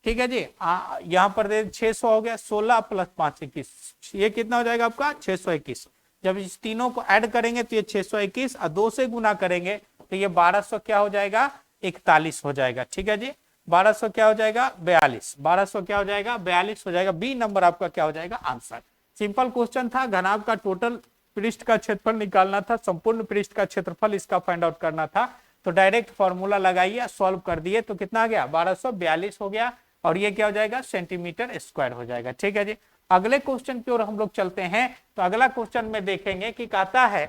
ठीक है जी, यहाँ पर 600 हो गया, 16 प्लस 5 21, ये कितना हो जाएगा आपका 621। जब इस तीनों को ऐड करेंगे तो ये 621 और 2 से गुना करेंगे तो ये 1200 क्या हो जाएगा 41 हो जाएगा। ठीक है जी, 1200 क्या हो जाएगा 42, 1200 क्या हो जाएगा 42 हो जाएगा। बी नंबर आपका क्या हो जाएगा आंसर। सिंपल क्वेश्चन था, घनाभ का टोटल पृष्ठ का क्षेत्रफल निकालना था, संपूर्ण पृष्ठ का क्षेत्रफल इसका फाइंड आउट करना था, तो डायरेक्ट फॉर्मूला लगाइए, सॉल्व कर दिए तो कितना आ गया 1242 हो गया, और ये क्या हो जाएगा सेंटीमीटर स्क्वायर हो जाएगा। ठीक है जी, अगले क्वेश्चन की ओर हम लोग चलते हैं। तो अगला क्वेश्चन में देखेंगे कि कहता है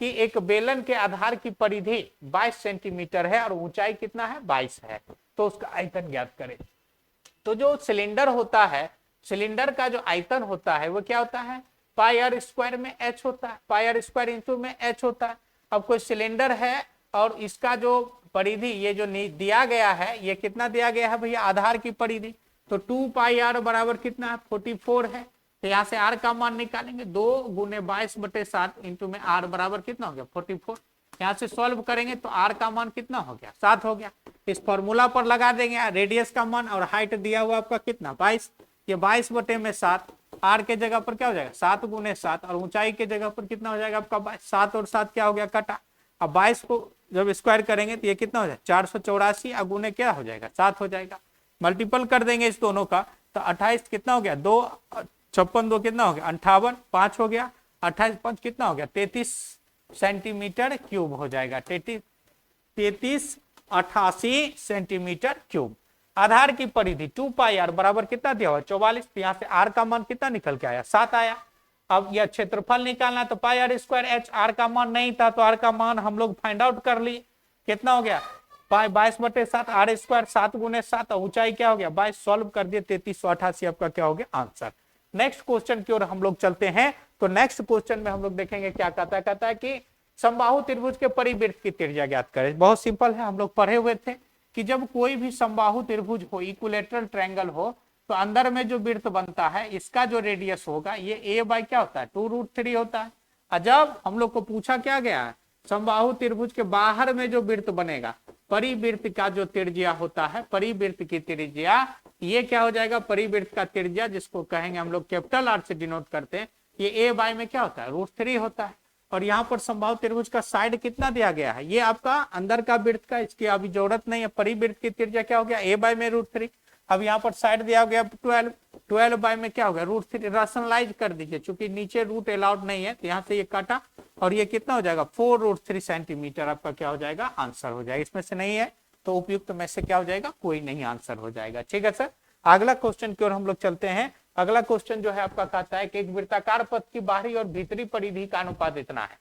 कि एक बेलन के आधार की परिधि 22 सेंटीमीटर है और ऊंचाई कितना है 22 है, तो उसका आयतन ज्ञात करें। तो जो सिलेंडर होता है, सिलेंडर का जो आयतन होता है वो क्या होता है पाई आर स्क्वायर में h होता है, पाई आर स्क्वायर इंटू में h होता है। अब कोई सिलेंडर है और इसका जो परिधि ये जो दिया गया है, ये कितना दिया गया है भैया आधार की परिधि, तो 2 पाई आर बराबर कितना है 44 है। तो यहाँ से आर का मान निकालेंगे 2 गुने 22/7 इंटू में आर बराबर कितना हो गया 44। यहाँ से सॉल्व करेंगे तो आर का मान कितना हो गया 7 हो गया। इस फॉर्मूला पर लगा देंगे रेडियस का मान, और हाइट दिया हुआ आपका कितना 22, ये 22/7, आर के जगह पर क्या हो जाएगा 7 गुने 7, और ऊंचाई के जगह पर कितना हो जाएगा आपका 7 और 7 क्या हो गया कटा। अब 22 को जब स्क्वायर करेंगे तो ये कितना हो जाएगा 484 गुने क्या हो जाएगा 7 हो जाएगा। मल्टीपल कर देंगे इस दोनों का तो 28 कितना हो गया 2 56 2 कितना हो गया 58 5 हो गया 28 5 कितना हो गया 33 सेंटीमीटर क्यूब हो जाएगा 3388 सेंटीमीटर क्यूब। आधार की परिधि 2 पाई आर बराबर कितना दिया हुआ 44। तो यहाँ से आर का मान कितना निकल के आया 7 आया। अब यह क्षेत्रफल निकालना तो पाई आर स्क्वायर एच, आर का मान नहीं था तो आर का मान हम लोग फाइंड आउट कर लिए कितना हो गया पाई 22/7 आर स्क्वायर 7 गुने 7 ऊंचाई क्या हो गया 22 सॉल्व कर दिए 3388 आपका क्या हो गया आंसर। नेक्स्ट क्वेश्चन की ओर हम लोग चलते हैं। तो नेक्स्ट क्वेश्चन में हम लोग देखेंगे क्या कहता है कि समबाहु त्रिभुज के परिवृत्त की त्रिज्या ज्ञात करें। बहुत सिंपल है, हम लोग पढ़े हुए थे कि जब कोई भी समबाहु त्रिभुज हो इक्विलेटरल ट्रायंगल हो तो अंदर में जो वृत्त बनता है इसका जो रेडियस होगा ये a बाई क्या होता है 2√3 होता है। और जब हम लोग को पूछा क्या गया है समबाहु त्रिभुज के बाहर में जो वृत्त बनेगा परिवृत्त का जो त्रिज्या होता है परिवृत्त की त्रिज्या ये क्या हो जाएगा परिवृत्त का त्रिज्या जिसको कहेंगे हम लोग कैपिटल आर से डिनोट करते हैं ये a बाई में क्या होता है √3 होता है। और यहाँ पर समबाहु त्रिभुज का साइड कितना दिया गया है ये आपका अंदर का वृत्त का इसकी अभी जरूरत नहीं है। परिवृत्त की त्रिज्या क्या हो गया a बाई में √3। अब यहाँ पर साइड दिया गया 12 बाई में क्या हो गया √3 राशनलाइज कर दीजिए चूंकि नीचे रूट अलाउड नहीं है तो यहाँ से ये काटा और ये कितना हो जाएगा 4√3 सेंटीमीटर आपका क्या हो जाएगा आंसर हो जाएगा। इसमें से नहीं है तो उपयुक्त में से क्या हो जाएगा कोई नहीं आंसर हो जाएगा। ठीक है सर, अगला क्वेश्चन की ओर हम लोग चलते हैं। अगला क्वेश्चन जो है आपका कहता है कि एक वृत्ताकार पथ की बाहरी और भीतरी परिधि का अनुपात इतना है।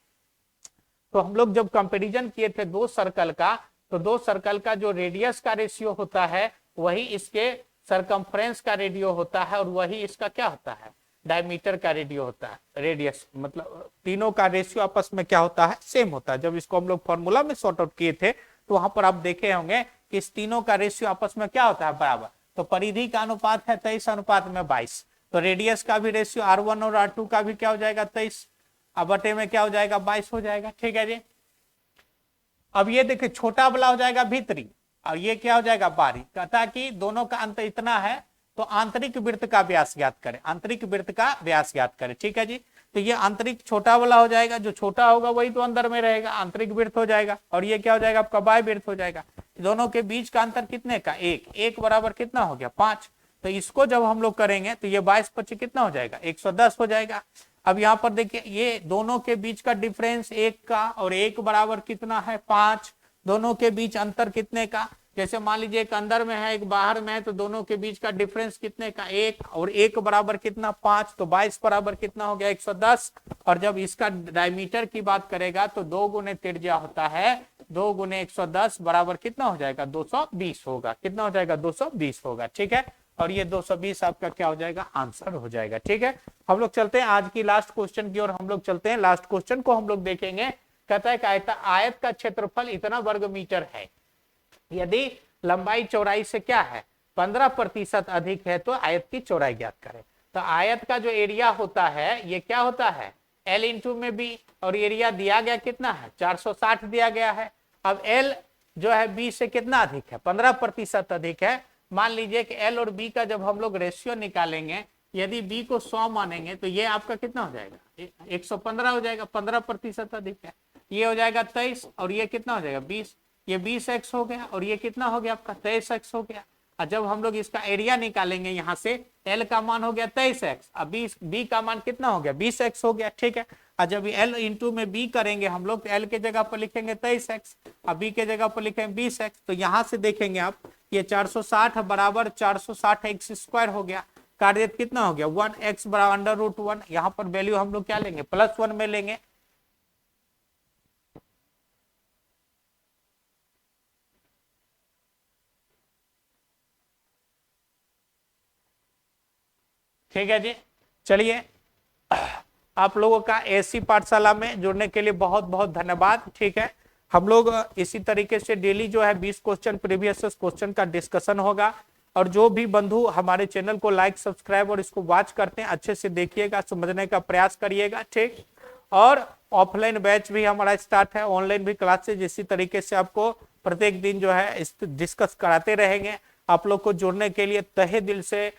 तो हम लोग जब कंपेरिजन किए थे दो सर्कल का तो दो सर्कल का जो रेडियस का रेशियो होता है वही इसके सरकमफ्रेंस का रेडियो होता है और वही इसका क्या होता है डायमीटर का रेडियो होता है। रेडियस मतलब तीनों का रेशियो आपस में क्या होता है सेम होता है। जब इसको हम लोग फॉर्मूला में सॉर्ट आउट किए थे तो वहां पर आप देखे होंगे कि इस तीनों का रेशियो आपस में क्या होता है बराबर। तो परिधि का अनुपात है 23:22 तो रेडियस का भी रेशियो R1 और R2 का भी क्या हो जाएगा 23 अब बटे में क्या हो जाएगा 22 हो जाएगा। ठीक है जी। अब ये देखिए छोटा वाला हो जाएगा भीतरी और ये क्या हो जाएगा बाहरी। कहता है कि दोनों का अंतर इतना है तो आंतरिक वृत्त का व्यास ज्ञात करें। आंतरिक वृत्त का व्यास ज्ञात करें। ठीक है जी। तो ये आंतरिक छोटा वाला हो जाएगा जो छोटा होगा वही तो अंदर में रहेगा आंतरिक वृत्त हो जाएगा और ये क्या हो जाएगा आपका बाह्य वृत्त हो जाएगा। दोनों के बीच का अंतर कितने का एक बराबर कितना हो गया 5। तो इसको जब हम लोग करेंगे तो ये 22/25 कितना हो जाएगा 110 हो जाएगा। अब यहाँ पर देखिए ये दोनों के बीच का डिफरेंस 1 का और 1 बराबर कितना है 5। दोनों के बीच अंतर कितने का जैसे मान लीजिए एक अंदर में है एक बाहर में है तो दोनों के बीच का डिफरेंस कितने का 1 और 1 बराबर कितना 5 तो 22 बराबर कितना हो गया 110। और जब इसका डायमीटर की बात करेगा तो 2 गुने त्रिज्या होता है 2 गुने 110 बराबर कितना हो जाएगा 220 होगा। कितना हो जाएगा 220 होगा। ठीक है और ये 220 आपका क्या हो जाएगा आंसर हो जाएगा। ठीक है हम लोग चलते हैं आज की लास्ट क्वेश्चन की ओर हम लोग चलते हैं। लास्ट क्वेश्चन को हम लोग देखेंगे। कहता है कि आयत का क्षेत्रफल इतना वर्ग मीटर है यदि लंबाई चौड़ाई से क्या है 15% अधिक है तो आयत की चौड़ाई ज्ञात करें। तो आयत का जो एरिया होता है ये क्या होता है L इंटू में B और एरिया दिया गया कितना है 460 दिया गया है। अब L जो है B से कितना अधिक है 15% अधिक है। मान लीजिए कि L और B का जब हम लोग रेशियो निकालेंगे यदि B को 100 मानेंगे तो ये आपका कितना हो जाएगा 115 हो जाएगा 15% अधिक है। ये हो जाएगा 23 और ये कितना हो जाएगा 20 ये 20x हो गया और ये कितना हो गया आपका 23x हो गया। और जब हम लोग इसका एरिया निकालेंगे यहाँ से L का मान हो गया 23x अब B का मान कितना हो गया 20x हो गया। ठीक है और जब L इंटू में B करेंगे हम लोग तो L के जगह पर लिखेंगे 23x और B के जगह पर लिखेंगे 20x। तो यहाँ से देखेंगे आप ये 460 बराबर 460x स्क्वायर हो गया। कार्यत कितना हो गया 1x बराबर √1। यहाँ पर वैल्यू हम लोग क्या लेंगे +1 में लेंगे। ठीक है जी। चलिए आप लोगों का एसी पाठशाला में जुड़ने के लिए बहुत बहुत धन्यवाद। ठीक है हम लोग इसी तरीके से डेली जो है 20 क्वेश्चन प्रीवियस क्वेश्चन का डिस्कशन होगा और जो भी बंधु हमारे चैनल को लाइक सब्सक्राइब और इसको वॉच करते हैं अच्छे से देखिएगा समझने का प्रयास करिएगा। ठीक और ऑफलाइन बैच भी हमारा स्टार्ट है ऑनलाइन भी क्लासेज इसी तरीके से आपको प्रत्येक दिन जो है डिस्कस कराते रहेंगे। आप लोग को जुड़ने के लिए तहे दिल से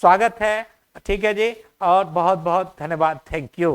स्वागत है। ठीक है जी और बहुत बहुत धन्यवाद। Thank you.